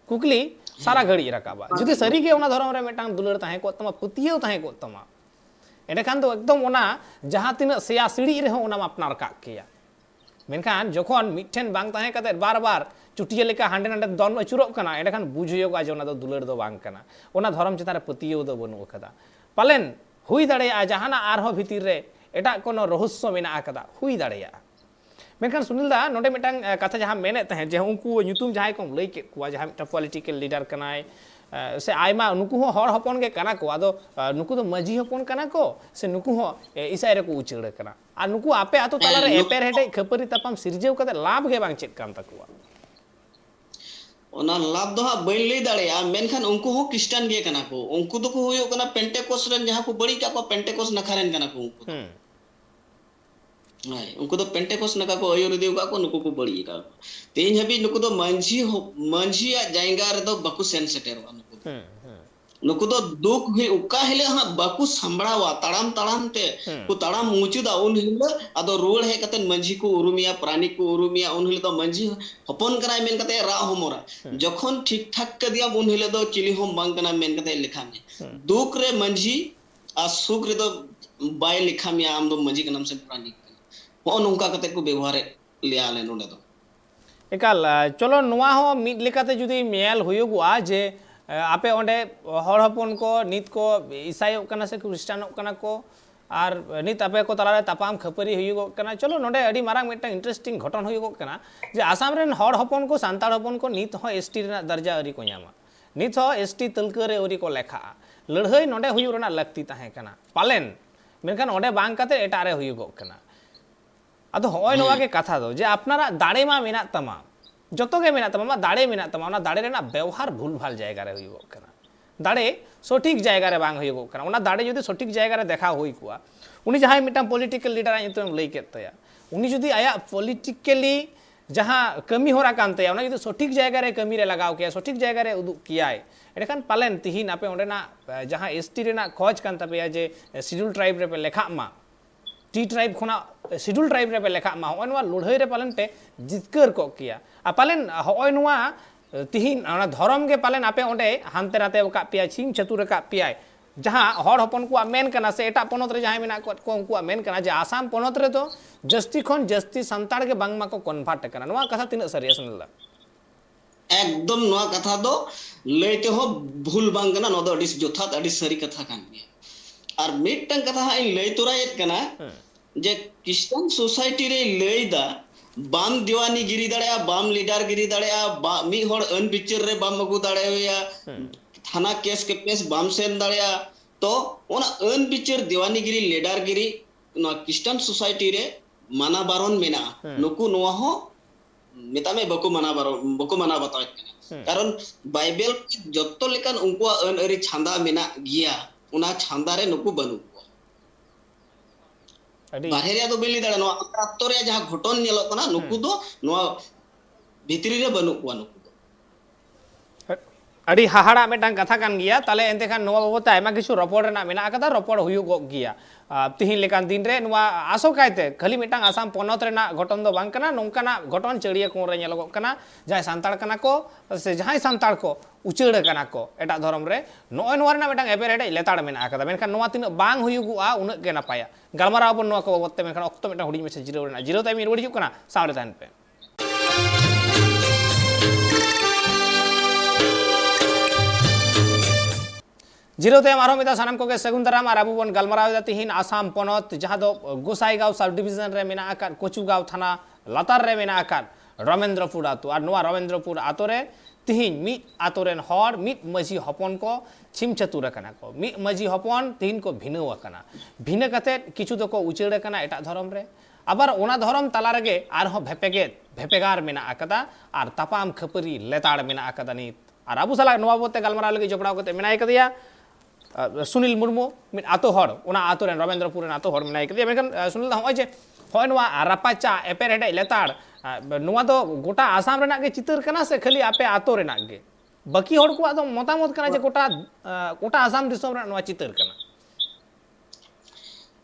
कुकली सारा घड़ी रकाबा जुदी सरी के ओना धर्म रे मेटांग दुलड़ ताहे को तमा पुतियो ताहे को तमा एंडे तो एकदम ओना जहाँ तीन सेया सीढ़ी रे ओना अपनार का केया मेनखान जखन मिठेन बांग ताहे कते बार बार चुटिया लेका हांडे नांडे दन अचुरो कना एंडे बुझ हुयोगा जे ओना दो दुलड़ दो बांग कना ओना धर्म चितान रे पुतियो दो बनु कदा पालेन हुई दाड़ेया जहाना आरहो भीतिर रे एटा कोनो रहस्य मेना कदा हुई दाड़ेया मेनखान सुनील दा नोडे मिटांग कथा जहां मेने तहे जे उनको ᱧᱩᱛᱩᱢ जहां को लई के कुआ जहां मिटा पॉलिटिकल लीडर कनाय से आयमा नुकु हो हर हपन के कना को आदो नुकु तो मजी हपन कना को से नुकु हो इसाय रे को उचड़ कना आ नुकु आपे आतो ताला रे एपेर हेडे खपरी तपम सिरजेव कते लाभ के बांग चेक कान तकुआ ओना लाभ दो हा बई लई दाड़ेया मेनखान उनको हो क्रिश्चियन गे कना को उनको तो को होयो कना पेंटेकोस रेन जहां को बड़ी का को पेंटेकोस नखारेन कना को उनको उनको तो पेंटेकोस नका को अयो देव का को नुको को बड़ी का तेज हबी नुको तो मांझी जायगा रे तो बकु सेन सेटेरवा नुको तो दुख हे उका हेले हा बकु संबड़ावा तड़ाम तड़ाम ते को तड़ाम मुचुदा उन हिल अदो रोड हे कते मांझी को उरुमिया प्राणी को उरुमिया उन हिल तो मांझी हपन कना मेन कते रा हमोरा जखन ठीक ठाक क दिया उन हिल तो चिली हम बांग कना मेन कते लिखा में दुख रे मांझी आ सुख रे तो बाय लिखा मिया आम दो मजी कनम से प्राणी हो नोंका कते को व्यवहार लिया ले नोंडे दो एकाल चलो नुआ हो मिड लेकाते जुदी मेल हुयुगुआ जे आपे ओंडे हर हपन को नित को ईसाइयों कना से क्रिस्टियानों कना को और नित आपे को तलारे तापाम खपरी हुयुगो कना चलो नोंडे अडी मारांग मिटटांग इंटरेस्टिंग घटन हुयुगो कना जे आसाम रेन हर हपन को सांताड़ हपन को नित हो एसटी रेना दर्जा अरी को ᱧᱟᱢᱟ नित हो एसटी तलका रे अरी को लेखा लड़हई नोंडे हुयुग रेना लगती ताहे कना पालेन मेनखान ओंडे बांग काते एटा रे हुयुगो कना अदो होय नोवा के कथा दो जे अपनारा दाड़े मा मेना तमा जतो के मेना तमा दाड़े मेना तमा ओना दाड़े रेना व्यवहार भूल भाल जायगा रे हुयुगो कना दाड़े सठिक जायगा रे बांग हुयुगो कना ओना दाड़े जुदी सठिक जायगा रे देखा हुई कुआ उनी जहां मिटा पॉलिटिकल लीडर आइ लई केत तया उनी जुदी आया पॉलिटिकली जहां कमी होरा कान तया ओना जुदी सठिक जायगा रे कमी रे लगाव के सठिक जायगा रे उदुक कियाय एडखान पालेन तिहिन आपे ओंडेना जहां एसटी रेना खोज कान तपेया जे शेड्यूल ट्राइब रे पे लेखा मा टी ट्राइब खुना शेड्यूल ट्राइब रे पे लेखा मा होय नवा लुढ़ई रे पालन पे जितकर को किया आ पालन होय नवा तिहिन ओना धर्म के पालन आपे ओंडे हानते राते का पिया छिंग छतुर का पिया जहां हर हपन को मेन कना से एटा पनत रे जहां मेना को उनको मेन कना जे आसाम पनत रे तो जस्ती खन जस्ती संताड़ के बांगमा को कन्वर्ट कना नवा कथा तिना सरिया सुनला एकदम नवा कथा दो लेते हो भूल बांग कना नो दो अडिस जोथात अडिस सरी कथा कान गया और मिटटन कथा इन लई तुरायत कना जे क्रिश्चियन सोसाइटी रे लईदा बाम दीवानी गिरी दड़या बाम लीडर गिरी दड़या मी होड़ अन पिक्चर रे बाम मगु दड़या थाना केस के पेस बाम सेन दड़या तो ओना अन पिक्चर दीवानी गिरी लीडर गिरी ना क्रिश्चियन सोसाइटी रे माना बारन मेना नुकु नोआ हो मेता में बको मना बतावत कना कारण बाइबल जत्तो लेकान उनको अन अरी छांदा मेना गिया उना छांदा रे नुकु बनु बाहर या तो बेली दड़ा नो अत्तो रे जहां घटन नेलो कना नुकु दो नो भितरी रे बनु को नुकु दो अड़ी हाहाड़ा मेटांग कथा कान गिया ताले एंते खान नोवा बाबते आयमा किछु रपड़ रेना मेना कदा रपड़ हुयुगो गिया तिहिन लेकान दिन रे नोवा आसो कायते खाली मेटांग आसाम पनत रेना घटन दो बांग कना नोंकाना घटन चड़िया कोन रे नेलोगो कना जहां सांताड़ कना को से जहां सांताड़ को उचड़ कना को एटा धर्म रे नोय नोवा रेना मेटांग एबेर हेडे लेताड़ मेना कदा मेनखान नोवा तिन बांग हुयुगुआ उन के नापाया गलमाराव बन नोवा को बाबते मेनखान ऑक्तो मेटा हुडी मेसे जिरो रेना जिरो ताइम रुड़ी कना सावरे तान पे जीरो ते आरो मिदा सानाम को के सगुन दाराम और आबू बन गलमाराव तिहिन आसाम पनत जहां दो गोसाईगांव सब डिवीजन रे मेना आकार कोचुगांव थाना लातार रे मेना आकार रमेंद्रपुर आतो और नोआ रमेंद्रपुर आतो रे तिहिन मी आतो रेन हर मी मजी हपन को छिम छतुर कना को मी मजी हपन तिहिन को भिनो कना भिने कते किछु दो को उचेड़ कना एटा धर्म रे आबार ओना धर्म ताला रगे आर हो भेपेगार मेना आकदा और तापाम खपरी लेताड़ मेना आकदा नित और आबू साला नोआ बोते गलमाराव लगे जोपड़ाव कते मेनाय कदिया सुनील मुर्मू मिट आतो हड़ ओना आतो रेन रमेंद्रपुर आतो हड़ मेनाय कदिया मेनखान सुनील होय जे होय नोआ रापाचा एपेर हेडे लेताड़ नोआ दो गोटा आसाम रेना के चितर कना से खाली आपे आतो रेना के बाकी हड़ को आदो मतामत कना जे गोटा आसाम दिसोम रे नोआ चितर कना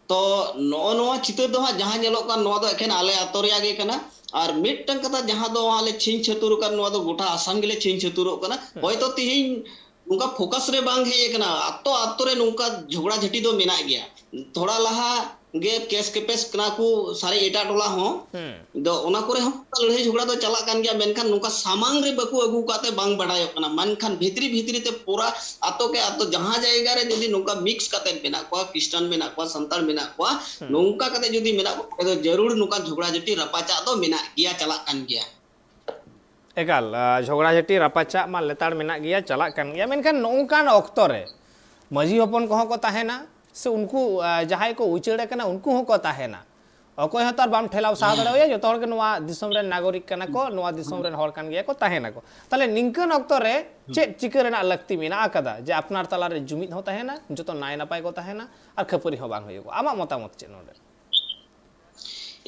तो नोआ चितर दो जहां नेलो का नोआ दो एखन आले आतो रे आगे कना और मिटटन कथा जहां दो आले छिन छतुर का नोआ दो गोटा आसाम गेले छिन छतुरो कना होय तो तिहिन उनका फोकस रे बांग है कना आतो रे नुका झगड़ा झटी दो मेना गया थोड़ा लहा गे केस के पेस कना को सारे एटा टोला हो दो ओना करे हम लड़ाई झगड़ा दो चला कान गया मेनखान नुका सामांग रे बकु अगु काते बांग बढ़ायो कना मनखान भीतरी ते पूरा आतो के आतो जहां जाएगा रे जदी नुका मिक्स काते मेना को क्रिश्चियन मेना को संताल मेना को नुका काते जदी मेना को तो जरूर नुका झगड़ा झटी रपाचा दो मेना गया चला कान गया एकाल झगड़ा झटी रापाचा मा लेताड़ मेना गया चला कान गया मेनखान नोंकान ऑक्तो रे मजी हपन को को ताहेना से उनको जहां को उचेड़ कना उनको को ताहेना अकोय हतार बाम ठेलाव सा दड़या जतो हर के नोआ दिसम रे नागरिक कना को नोआ दिसम रे हर कान गया को ताहेना को ताले निंकन ऑक्तो रे चेक चिकर रेना लगती मेना आकदा जे अपनार तला रे जुमित हो ताहेना जतो नाय नापाय को ताहेना और खपरी हो बांग होयो आमा मतामत चे नोडे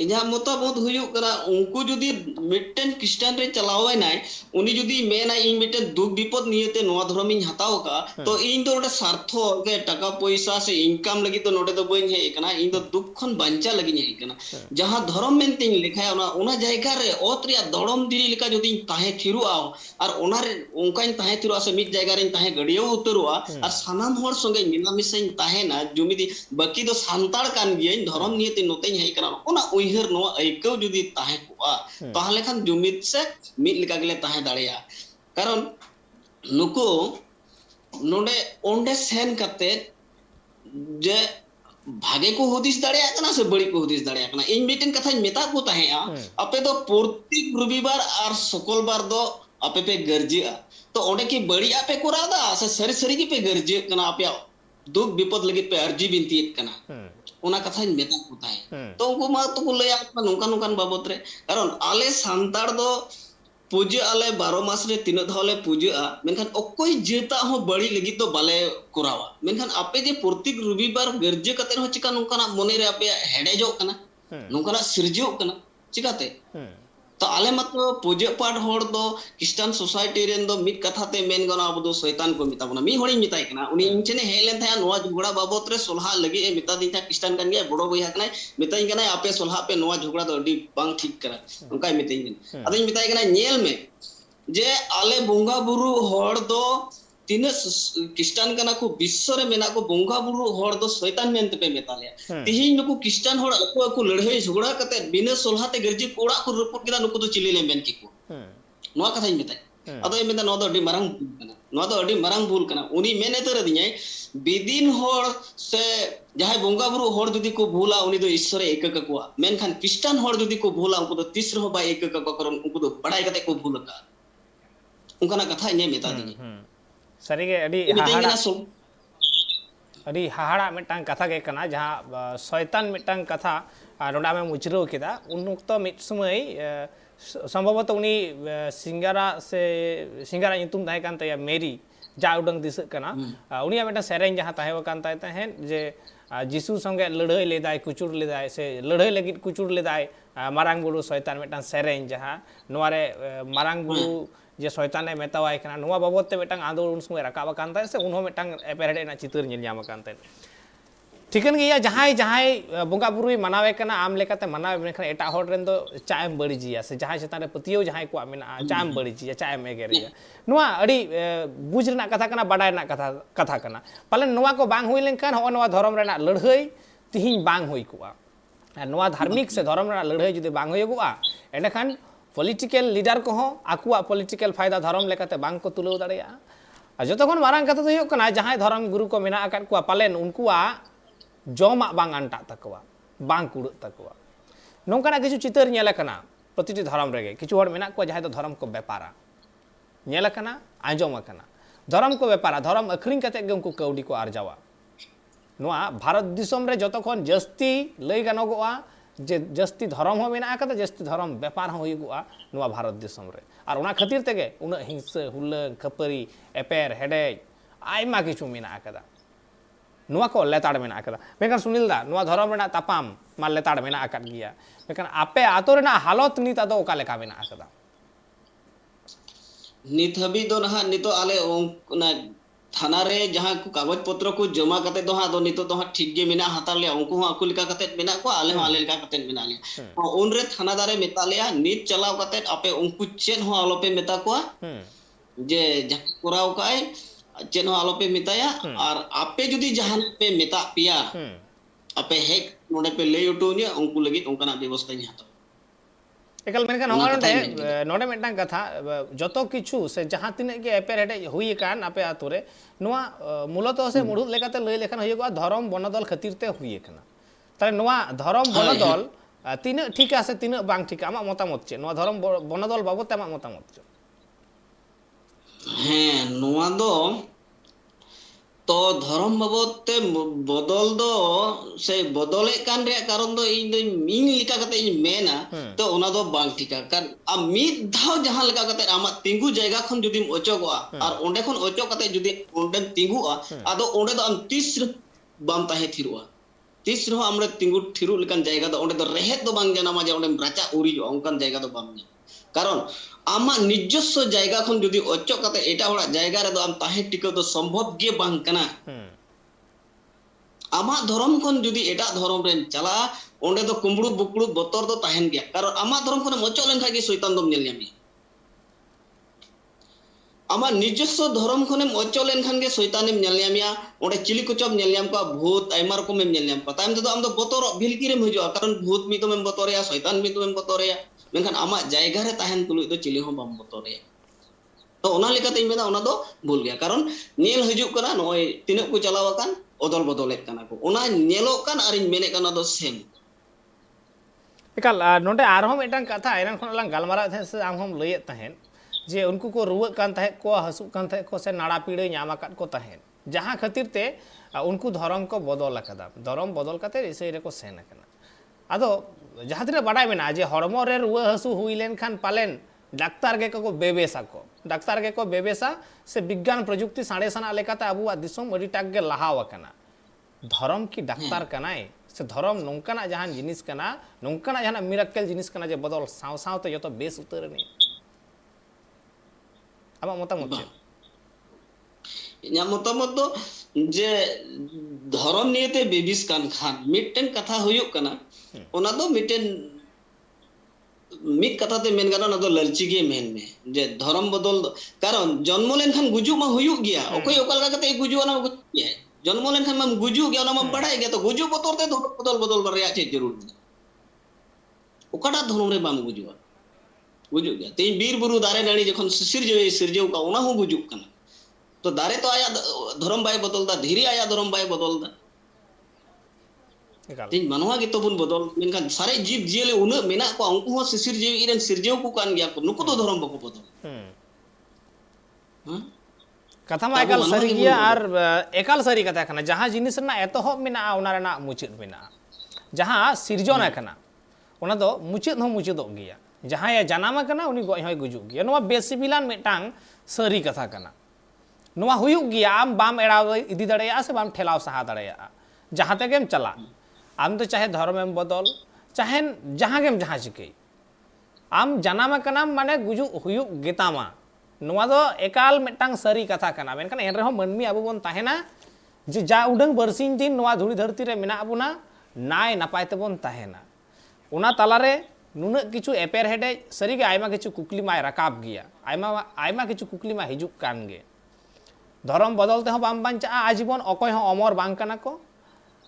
इन्हें मतामत हुयुग कना उनको जुदी मिट्टन क्रिश्चियन रे चलावनाय उनी जुदी मेना इन मिट्टन दुख विपद नियते नोआ धर्म इन हताव का तो इन तो ओडे सार्थो के टाका पैसा से इनकम लगी तो नोडे तो बइन हे कना इन तो दुख खन बांचा लगी हे कना जहां धर्म मेनते इन लिखा ओना जायगा रे ओत्रिया दड़म दिरी लेका जुदी ताहे थिरु आओ और ओना रे उनका इन ताहे थिरु से मिट जायगा रे ताहे गडियो उतरुआ और सानाम होर संगे मिला मिसा इन ताहे ना जुमिदी बाकी तो सांताड़ कान गिया धर्म नियते नोते हे कना ओना उइहर नो आइकौ जुदी ताहे कोआ ताहले खान जुमिद से मिद लेका गेले ताहे दाड़िया कारण नुको नोडे ओंडे सेन कते जे भागे को हुदिस दाड़िया कना से बड़ी को हुदिस दाड़िया कना इन मिटेन कथा मेता को ताहेया अपे तो प्रत्येक रविवार और शुक्रवार दो अपे पे गर्जिया तो ओंडे की बड़ी आपे कोरादा से सरी सरी की पे गर्जिया कना आपे दुख विपद लगी पे अर्जी बिनती कना ओना कथा मेता को ताहे तो उनको मा तो को लया नोकान नोकान बाबत रे कारण आले सांताड़ दो पूजा आले 12 मास रे 3 धावले पूजा मेनखान ओकोई जेता हो बड़ी लगी तो बाले कोरावा मेनखान आपे जे प्रत्येक रविवार गर्जे कते हो चिका नोकाना मने रे आपे हेडेजो कना नोकाना सिरजो कना चिकाते तो आले मत पूजा पाठ होड़ दो क्रिश्चियन सोसाइटी रेन दो मिट कथा ते मेन गना अब दो शैतान को मिता बना मी होड़ी मिताय कना उनी इंचने हेलेन था नोआ झगड़ा बाबत रे सोलहा लगी ए मिता दिन था क्रिश्चियन कन गया बड़ो बहिया कना मिताई कना आपे सोलहा पे नोआ झगड़ा दो अडी बांग ठीक करा उनका मिताई कना अदिन मिताई कना नेल में जे आले बोंगा बुरु होड़ दो तीन क्रिश्चियन कना को विश्व रे मेना को बोंगा बुरु होड़ दो शैतान मेनते पे मेताले तिहिन नुको क्रिश्चियन होड़ अको अको लड़ाई झगड़ा कते बिना सोलहाते गर्जी कोड़ा को रिपोर्ट किदा नुको तो चिली ले मेन किको नोआ कथा मिताय अदो मेना नो दो अडी मारंग कना नो दो अडी मारंग भूल कना उनी मेने तो दियाय बिदिन होड़ से जहां बोंगा बुरु होड़ जदी को भूला उनी दो ईश्वर एक ककुआ मेनखान क्रिश्चियन होड़ जदी को भूला उनको तो तीसर हो बा एक ककुआ करन उनको तो पढ़ाई कते को भूल का उनका कथा इने मेता दी सरीगे अड़ी हाहाड़ा मिटांग कथा के कना जहां शैतान मिटांग कथा नोडा में मुचरो केदा उन वक्त मिट समय संभवतः उनी सिंगारा नितुम ताहे कान तया मेरी जा उडंग दिस कना उनिया मिटा सेरेंज जहां ताहे कान ताहे जे जिसु संगे लड़ाई लेदाय कुचुर लेदाय से लड़ाई लगी कुचुर लेदाय मारांग बुरु शैतान मिटांग सेरेंज जहां नोआरे मारांग बुरु जे शैताने मेतावाय कना नोआ बाबतते मिटांग आंदोलन उन समय राकाब कान ताहे से उनहो मिटांग एपेरेडे ना चितर नेल ᱧᱟᱢ कान ताहे ठिकन गया जहां जहां बोंगा बुरुई मनावे कना आम लेकाते मनावे मेनखान एटा होड़ रेन दो चाएम बड़ीजिया से जहां चेतान रे पतियो जहां को मेना चाएम बड़ीजिया चाएम एगेरिया नोआ अड़ी बुझ रेना कथा कना बाडाय ना कथा कना पाले नोआ को बांग हुई लेनखान हो नोआ धर्म रेना लड़ाई तिहिन बांग हुई कोआ नोआ धार्मिक से धर्म रेना लड़ाई जुदी बांग हुईगोआ एंडखान पॉलिटिकल लीडर को आकुआ पॉलिटिकल फायदा धर्म लेकाते बांग को तुलव दाड़िया जतखन मारांग कथा तो हुयुग कना जहां धर्म गुरु को मेना आकाद कोआ पालेन उनकुआ जमा बांग अंटा तकवा बांग कुड़ तकवा नोंकाना किछु चितर नेला कना प्रतिटी धर्म रेगे किछु हर मेना को जहां तो धर्म को व्यापारा नेला कना आंजम कना धर्म को व्यापारा धर्म अखरिंग कते गे उनको कौडी को आरजावा नोआ भारत दिसम रे जतखन जस्ती लई गानोगोआ जे जस्ती धर्म हो मेना कदा जस्ती धर्म व्यापार हो हुयुगोआ नोआ भारत दिसम रे आर ओना खातिर तेगे उना हिंसा हुल्लंग खपरी एपेर हेडे आयमा किछु मेना कदा नोआ को लेताड़ मेना कदा मेकन सुनील दा नोआ धर्म रेना तापाम मा लेताड़ मेना आकाद गिया मेकन आपे आतो रेना हालत नित आदो ओका लेका मेना कदा नित हबी दो नहा नितो आले ना थाना रे जहां को कागज पत्र को जमा कते दो हा दो नितो तो ठीक गे मेना हातार ले उनको आकु लिका कते मेना को आले आले लिका कते मेना ले उन रे थाना दारे मेता लेया नित चलाव कते आपे उनको चेन हो आलोपे मेता को जे जहां कोराव काय चेन हो आलोपे मेताया और आपे जुदी जहां पे मेता पिया आपे हेक नोडे पे ले उटोनिया उनको लगी उनका व्यवस्था नहीं हातो एकल मेनखान होगा नोडे मिटांग कथा जतो किछु से जहां तिने के एपेर हेडे हुई कान आपे आतोरे नोआ मूलतः से मुडुत लेकाते लई लेखान हुईगोआ धर्म बनदल खातिरते हुई कना ताले नोआ धर्म बनदल तिने ठीक आसे तिने बांग ठीक आमा मतामत चे नोआ धर्म बनदल बाबत आमा मतामत चे हैं नोआ दो तो धर्म बाबते बदल दो से बदले कान रे कारण दो इन मिंग लिका कते इन मेना तो ओना दो बांग ठिका कान आ मिद धाव जहां लगा कते आमा तिंगु जायगा खन जुदी ओचोगोआ और ओंडे खन ओचो कते जुदी ओंडे तिंगुआ आदो ओंडे दो आम तीस बाम ताहे थिरुआ tis rho amre tingut thiru lekan jayga do onde do rehet do bang janama je onde racha uri jo onkan jayga do bang karon ama nijjosso jayga khon jodi ochok kate eta hora jayga re do am tahe tika do সম্ভব ge bang kana ama dhorom khon jodi eta dhorom ren chala onde do kumbru bukru botor do tahen gya karon ama dhorom khon ochok len khai ge শয়তান dom nyel nyami আমার নিজস্ব ধর্ম খনেম অচল লেনখান গে শয়তানেম nail নিয়ামিয়া ওডে chilli কুচব nail নিয়াম কা ভূত আইমা রকমেম nail নিয়াম কা তাইম তো আম তো বতর ভিলকিরেম হইজো কারণ ভূত মি তোমেম বতরেয়া শয়তান মি তোমেম বতরেয়া মেনখান আমা জায়গা রে তাহেন তুলুই তো চিলি হম বাম বতরেয়া তো ওনা লেকাতেই মেনা ওনা দো ভুল গया কারণ নেল হইজুক কানা নয় তিনাক কো চালাও আকান অদল বদলেক কানা কো ওনা নেলok kan আরিন মেনে কানা দো সেম एकाल नोंडे आरहम एटांग कथा एरन खन लांग गालमारा थे से आम हम लयत तहेन जे उनको को रुवक कान तहे को हसुक कान तहे को से नाड़ा पीड़े नाम आकात को तहेन जहाँ खातिर ते उनको धर्म को बदल आकादा धर्म बदल काते इसे रे को सेन आकना आदो जहाँ तिना बाडाय मेना जे हरमो रे रुवा हसु हुई लेन खान पालेन डाक्तार के को बेबेसा को डाक्तार के को बेबेसा से विज्ञान प्रजुक्ति साड़े सना लेकाते अबुआ दिसम अडी टाक गे लहाव आकना धर्म की डाक्तार कनाय से धर्म नोंकाना जहां जिनिस कना नोंकाना जहां मिराकल जिनिस कना जे बदल साव साव तो जतो बेस उतर नहीं आमा मतामत इन्या मतामत दो जे धर्म नियते बेबिस कान खान मिटन कथा हुयुक कना ओना दो मिटन मिट कथा ते मेन गाना ना दो ललची गे मेन में जे धर्म बदल कारण जन्म लेन खान गुजु मा हुयुक गया ओकय ओकल कते गुजु ना गुजु जन्म लेन खान मम गुजु गया ना मम बड़ाय गया तो गुजु बतोर ते बदल बदल बर चे जरूर ओकाटा धर्म रे बाम गुजुआ गुजुक गया ते बीर बुरु दारे नाणी जखन सिरजेव का ओना हो गुजुक कना तो दारे तो आया धर्म बाय बदलदा धीरे आया धर्म बाय बदलदा तीन मनवा गे तो बुन बदल मेनखान सारे जीव जियले उन मेना को अंकु हो सिरजेव इरेन सिरजेव को कान गया को नुको तो धर्म बको बदल कथा मा एकाल सरी गया और एकाल सरी कथा कना जहां जिनिस ना एतोहब मेना ओना रेना मुचित मेना जहां सिरजन कना ओना दो मुचित हो मुचिदो गया जहां या जनाम कना उनी गय होय गुजुक गया नोवा बेसिबिलान मेटांग सरी कथा कना नोवा हुयुक गया आम बाम एड़ाव इदी दड़ेया से बाम ठेलाव सहा दड़ेया जहां तकेम चला आम तो चाहे धर्मेम बदल चाहे जहां गेम जहां चिके आम जनाम कना माने गुजु हुयुक गेतामा नोवा दो एकाल मेटांग सरी कथा कना मेनखान एन रेहो मनमी आबो बोन ताहेना जे जा उडंग बरसिन दिन नोवा धुड़ी धरती रे मेना आबुना नाय नापाय तेबोन ताहेना उना तालारे नुना किछु एपेर हेडे सरी गे आयमा किछु कुकली माय राकाब गया आयमा किछु कुकली मा हिजुक कान गे धर्म बदलते हो बाम बांचा आजीवन अकय हो अमर बांग कना को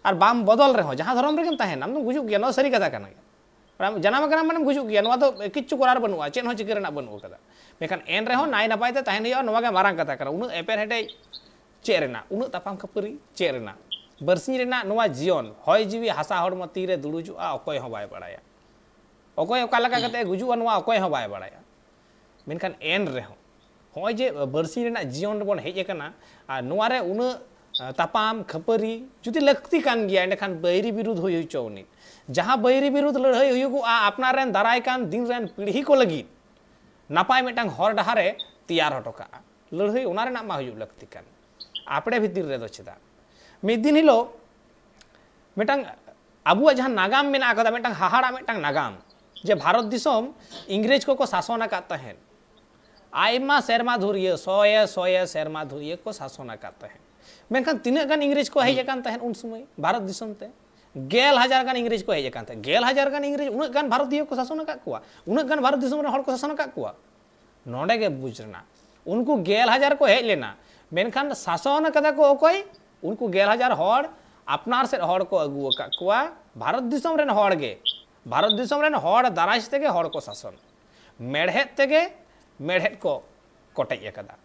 और बाम बदल रहे जहाँ धर्म रे ताहेना हम गुजुक गया नो सरी कथा कना जनाम कना माने गुजुक गया नोवा तो किछु करार बनुआ चेन हो चिकरेना बनु कदा मेखान एन रेहो नाय नापाय ते ताहेन हियो नोवा गे मारांग कथा कना उनु एपेर हेडे चे रेना उनु तापाम खपरी चे रेना बरसिन रेना नोवा जीवन होय जीवी हासा हड़म तीरे दुड़ुजुआ अकय हो बाय बड़ाया अकय ओका लगा कते गुजुआ नोवा अकय हो बाय बड़ाया मेनखान एन रेहो होय जे बरसिन रेना जीवन बन हेज कना आ नोवा रे उनु तापाम खपरी जुदी लक्ति कान गया एंडखान बैरी विरुद्ध होय चौनी जहां बैरी विरुद्ध लड़ाई हुयुगुआ अपनार रेन दाराय कान दिन रेन पीढ़ी को लगी नापाय मेटांग हर डहारे तैयार हटोका लड़ाई उना रेना मा हुयुग लक्ति कान आपड़े भीतर रे दो चेदा मिद दिन हिलो मेटांग अबुआ जहां नागाम मेना कदा मेटांग हाहाड़ा मेटांग नागाम जे भारत दिसोम इंग्रेज को शासन आकात तहेन आयमा सेरमा धुरिये सोये सेरमा धुरिये को शासन आकात तहेन मेनखान तिना गान इंग्रेज को हेज कान तहेन उन समय भारत दिसोम ते 10,000 गान इंग्रेज को हेज कान तहेन 10,000 गान इंग्रेज उन गान भारतीय को शासन आकात कुआ उन गान भारत दिसोम रे हड़ को शासन आकात कुआ नोडे गे बुझना उनको 10,000 को हेज लेना मेनखान शासन कदा को ओकय उनको 10,000 हड़ अपनार से हड़ को अगु आकात कुआ भारत दिसोम रेन हड़ गे भारत दिसोम रेन हड़ दाराज तेगे हड़ को शासन मेढ़ेत तेगे मेढ़ेत को कोटेज कदा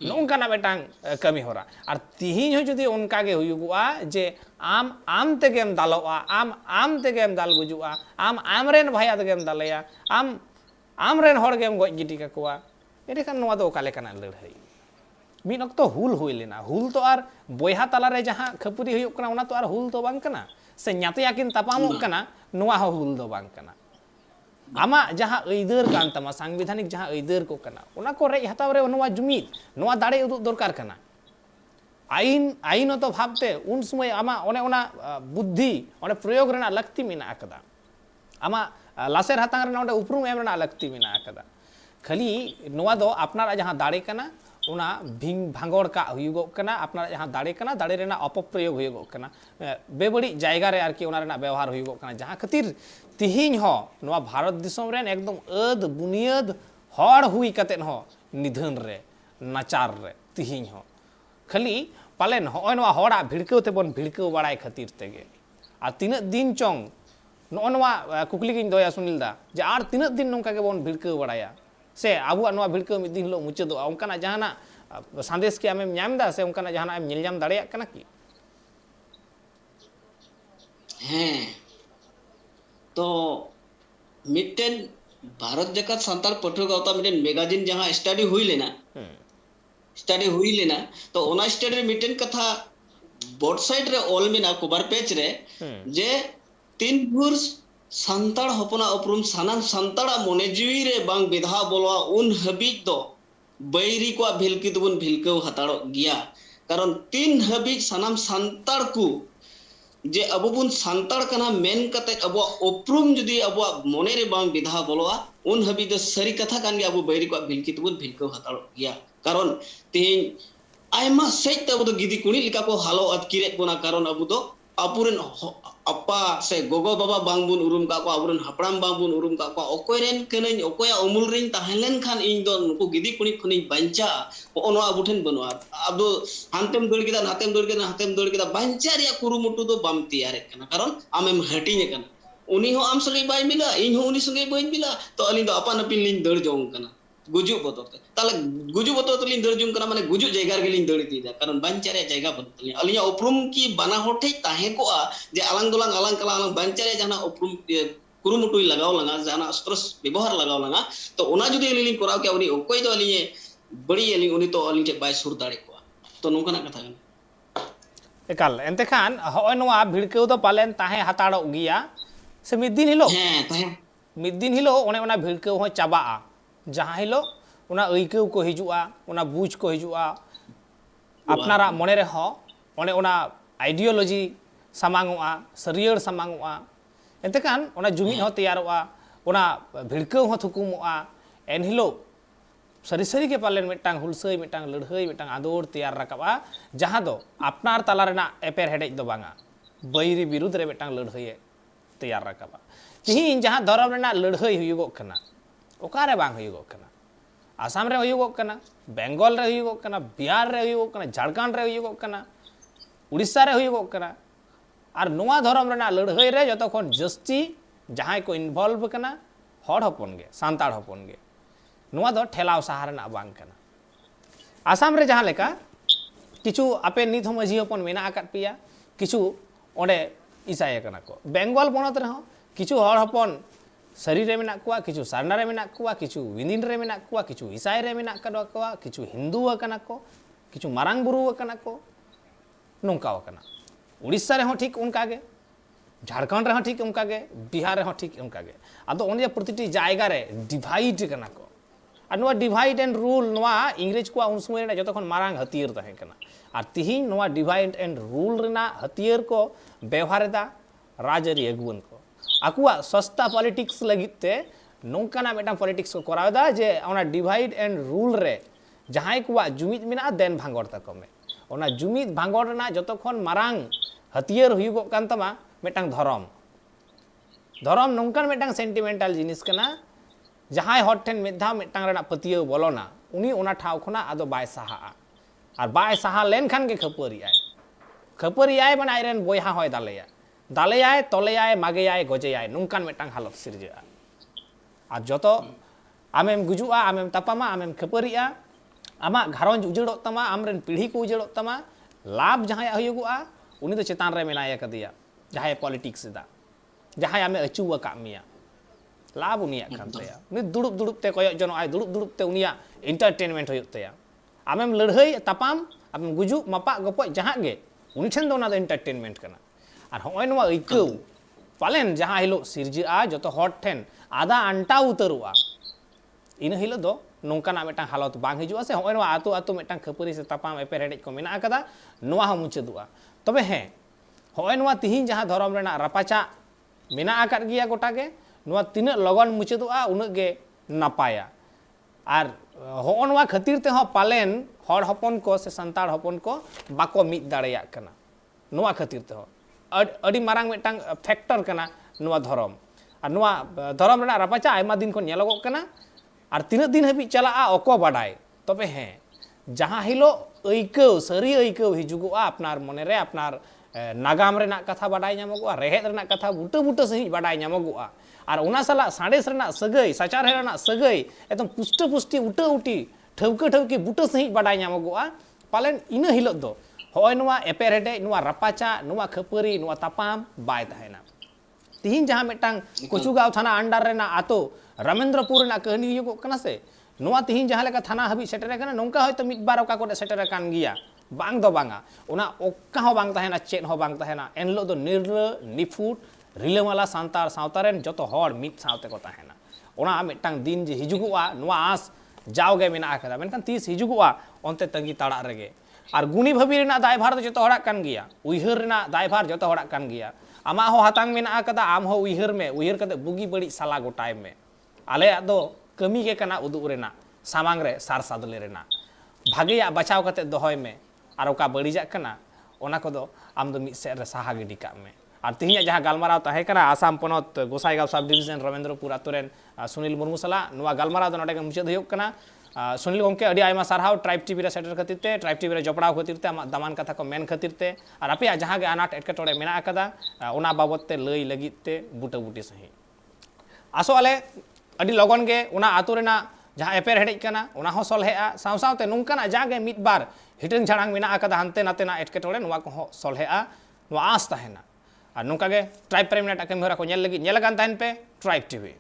नोंकाना मेटांग कमी होरा और तिहिन हो जुदी उनका गे हुयुगुआ जे आम तेगेम दालोआ आम तेगेम दाल गुजुआ आम रेन भाया तेगेम दालया आम रेन हड़ गेम गज गिटी काकुआ एडेखान नोवा दो ओकाले काना लड़ाई मिन अक्तो हुल हुई लेना हुल तो आर बोयहा तालारे जहां खपुरी हुयुग कना उना तो आर हुल तो बांग कना से न्यातयाकिन तापामोग कना नोवा हो हुल दो बांग कना आमा जहां ऐदर कान तमा संविधानिक जहां ऐदर को कना उना को रे हताव रे नोवा जुमिद नोवा दाड़े उदुग दरकार कना आईनत भावते उन समय आमा ओने ओना बुद्धि ओने प्रयोग रेना लगती मेना आकदा आमा लासेर हातांग रेना ओंडे उपरुम एम रेना लगती मेना आकदा खाली नोआ दो अपनारा जहां दाड़े कना उना भिंग भांगोड़ का हुयुगोग कना अपनारा जहां दाड़े रेना अपप्रयोग हुयुगोग कना बेबड़ी जायगा रे आरकी ओना रेना व्यवहार हुयुगोग कना जहां खातिर तिहिन हो नोआ भारत दिसोम रेन एकदम अद बुनियाद हड़ हुई कतेन हो निधन रे नाचार रे तिहिन हो खाली पालेन हय नोआ हड़ा भिड़काव तेबन भिड़काव बाड़ाय खातिर तेगे आ तीना दिन चोंग नो नोआ कुकली गिन दोया सुनील दा जे आर तीना दिन नोंका के बोन भिड़काव बाड़ाया से आबुआ नोआ भिड़काव मिद दिन हिलो मुचादो ओंकाना जहाना संदेश के आमेम ᱧᱟᱢ दा से ओंकाना जहाना एम ᱧᱮᱞ ᱧᱟᱢ दाड़ेयाग कना कि ᱦᱮᱸ तो मिट्टन भारत जगत सांताल पठ्य गावता मिट्टन मैगजीन जहां स्टडी हुई लेना तो ओना स्टडी रे मिट्टन कथा बोर्ड साइड रे ऑल मेना कवर पेज रे जे तीन भूर सांताल हपना उपरुम सानाम सांताला मने जीवी रे बांग विधा बोलवा उन हबीज दो बैरी को भिलकी दोबन भिलकाव हताड़ो गिया कारण तीन हबीज सानाम सांताल को जे अब बुन सांताल कना मेन कते अब उपरुम जदी अब मने रे बांग विधा बोलवा उन हबी दो सरी कथा कान गे अब बैरी को भिलकी दोबन भिलकाव हताड़ो गिया कारण तेन आयमा सेट अब दो गिदी कुणी लिका को हालो अतकिरे बोना कारण अब दो अपुरन अपा से गोगो बाबा बांगबुन उरुम का को अपुरन हपड़ाम बांगबुन उरुम का को ओकोयरेन कनई ओकोया उमुल रिन ताहेलेन खान इन दो नुको गिदी कुणी खुनी बंचा ओनो अबुठेन बनवा अब दो हांतेम दड़ केदा नातेम दड़ केदा बंचा रिया कुरुमुटु दो बाम तियारे कना कारण आमेम हटिने कना उनी हो आम संगे बाय मिला इन हो उनी संगे बाय मिला तो अली दो अपन अपिन लिन दड़ जोंग कना गुजु बतोते ताले गुजु बतोते लिन दड़ जोंग कना माने गुजु जयगार गेलिन दड़ तीदा कारण बंचा रे जयगा बतली अलिया उपरुम की बाना होठे ताहे को जे आलांग दोलांग आलांग कला आलांग बंचा रे जाना उपरुम कुरुमुटुई लगाव लंगा जाना अस्त्र व्यवहार लगाव लंगा तो ओना जुदी लिन कोराव के उनी ओकोय दो अलिए बड़ी अली उनी तो अली के बाय सुर दाड़े को तो नोंकना कथा गन एकाल एंते खान हय नोआ भिड़काव दो पालेन ताहे हताड़ो गिया से मिद दिन हिलो ओने ओना भिड़काव हो चाबाआ जहां हिलो ओना अइकाव को हिजुआ ओना बुझ को हिजुआ अपनारा मने रे हो ओने ओना आइडियोलॉजी सामांगोआ सरियर सामांगोआ एंते खान ओना जुमिद हो तैयारोआ ओना भिड़काव हो थुकुमोआ एन हिलो सरी सरी के पालेन मिटांग हुलसई मिटांग लड़हई मिटांग आदोर तैयार रकाबा जहां दो अपनार ताला रेना एपेर हेडेज दो बांगा बैरी विरुद्ध रे मिटांग लड़हई तैयार रकाबा तिहिन जहां धर्म रेना लड़हई हुयुगो कना ओकारे बांग हुयुगो कना आसाम रे हुयुगो कना बेंगल रे हुयुगो कना बिहार रे हुयुगो कना झारखंड रे हुयुगो कना उड़ीसा रे हुयुगो कना और नोआ धर्म रेना लड़हई रे जतो खन जस्ती जहां को इन्वॉल्व कना हड़ हपन गे सांताड़ हपन गे नोआ दो ठेलाव सहार रेना बांग कना आसाम रे जहां लेका किछु आपे नित हम मजी हपन मेना आकात पिया किछु ओंडे इसाय कना को बेंगल बनत रे हो किछु हड़ हपन शरीर रे मेना कुआ किछु सारना रे मेना कुआ किछु विनिन रे मेना कुआ किछु ईसाई रे मेना कुआ किछु हिंदू कना को किछु मारांग बुरु कना को नोंका कना उड़ीसा रे हो ठीक उनका गे झारखंड रे हो ठीक उनका गे बिहार रे हो ठीक उनका गे आदो ओने प्रतिटी जायगा रे डिवाइड कना को और नोआ डिवाइड एंड रूल नोआ इंग्रेज को उन समय रे जतखन मारांग हथियार तहे कना और तिहिन नोआ डिवाइड एंड रूल रेना हथियार को व्यवहार दा राजरी अगुवन को आकुआ सस्ता पॉलिटिक्स लगिते नोंकाना मेटा पॉलिटिक्स को करावदा जे ओना डिवाइड एंड रूल रे जहां कुआ जुमिद मेना देन भांगोर तक में ओना जुमिद भांगोर रेना जतखन मारांग हथियार हुयुगो कान तमा मेटांग धर्म नोंकान मेटांग सेंटिमेंटल जिनिस कना जहां हर ठेन मेधाव मेटांग रेना पतियो बोलोना उनी ओना ठाव खना आदो बाय साहा और बाय साहा लेन खान के खपरी आय बन आयरन बोयहा होय दालेयाय तलेयाय मागेयाय गजेयाय नोंकान मेटांग हालत सिरजा और जतो आमेम गुजुआ आमेम तपामा आमेम खपरिया आमा घारंज उजड़ो तमा आमरेन पीढ़ी को उजड़ो तमा लाभ जहां हुयुगुआ उनी तो चेतान रे मेनाय कदिया जहां पॉलिटिक्स दा जहां आमे अचुवा का मिया लाभ उनिया खान तया उनी दुड़ुब दुड़ुब ते कोय जनो आय दुड़ुब दुड़ुब ते उनिया एंटरटेनमेंट हुयुग तया आमेम लड़हई तपाम आमेम गुजु मापा गपoj जहां गे उनी ठेन दो ना एंटरटेनमेंट कना और हय नोआ अइकाव पालेन जहां हिलो सिरजा जतो हर ठेन आदा अंटा उतरुआ इन हिलो दो nongkana metang halot bang hijua se hoi noa atu metang khapuri se tapam eperhedej ko mena akada noa ho muchedua tobe he hoi noa tihin jaha dhorom rena rapacha mena akad giya gota ge noa tinak logon muchedua unak ge napaya ar hoi noa khatir te ho palen hor hopon ko se santar hopon ko bako mid dareyak kana noa khatir te ho adi marang metang factor kana noa dhorom ar noa dhorom rena rapacha aima din kon nyelogok kana আর তিনাক দিন হাবি চালা'a অকো বাডাই তবে হ্যাঁ যাহা Hilo ঐকৌ সারি ঐকৌ হিজুগো'a আপনার মনেরে আপনার নাগাম রেনাক কথা বাডাই ᱧᱟᱢᱚᱜᱚᱜᱼᱟ রেহেদ রেনাক কথা বুটা বুটা সহি বাডাই ᱧᱟᱢᱚᱜᱚᱜᱼᱟ আর ওনা সালা সাঁড়েস রেনাক সাগৈ সাচার রেনাক সাগৈ একদম পুষ্টি পুষ্টি উটা উটি ঠৌকা ঠৌকি বুটা সহি বাডাই ᱧᱟᱢᱚᱜᱚᱜᱼᱟ পালেন ইনা হিলোক দ হয় নোয়া এপেরহেডে নোয়া রাপাচা নোয়া খাপারি নোয়া তাপাম বাই তাহেনা তিহিন যাহা মিটাং কচুগাঁও থানা আন্ডার রেনা আতো रामेंद्रपुर ना कहनी हुई कना से नोआ तिहिन जहां लेका थाना हबी सेटरे कना नोंका होयतो मिद बार ओका कोडे सेटरे कान गिया बांग दो बांगा ओना ओक्का हो बांग ताहेना चेत हो बांग ताहेना एनलो दो निर्ल निफुट रिलेमाला सांतार सावतारेन जतो हर मिद सावते को ताहेना ओना मिटांग दिन जे हिजुगुआ नोआ आस जाओगे मेना आकदा मेनकान तीस हिजुगुआ ओनते तंगी ताड़ा रेगे और गुणी भाबी रेना दायभार दो जतो हड़ाक कान गिया उइहर रेना दायभार जतो हड़ाक कान गिया आमा हो हातांग मेना आकदा आम हो उइहर में उइहर कते बुगी बड़ी साला गोटाय में आले दो कमी के कना उदुग रेना सामांग रे सार सादले रेना भागिया बचाव कते दोहय में और ओका बड़ीजा कना ओना कोदो आम दो मिद सेट रे साहा गिडी काग में और तिहिया जहां गालमाराव ताहे कना आसाम पनत गोसाईगांव सब डिविजन रमेंद्रपुर आतुरेन सुनील मुर्मू सला नुआ गालमाराव दो नडे मुचाद हुयुग कना सुनील गमके अडी आयमा सारहाव ट्राइब टीवी रे सेटर खातिर ते ट्राइब टीवी रे जपड़ाव खातिर ते आमा दामान कथा को मेन खातिर ते और आपे जहां गे अनाट एटकेटोड़े मेना आकदा ओना बाबत ते लई लगित ते बुटा बुटी सही आसो आले अडी लगन गे उना आतु रेना जहां एपेर हेडेज कना उना हो सलहेआ साव सावते नोंकाना जागे मिद बार हिटन झाड़ांग मेना आकदा हनते नातेना एटकेटोड़े नुआ को हो सलहेआ नुआ आस ताहेना और नोंका गे ट्राइब प्रेम नेट कमी होरा को नेल लगी नेल गान ताहेन पे ट्राइब टीवी।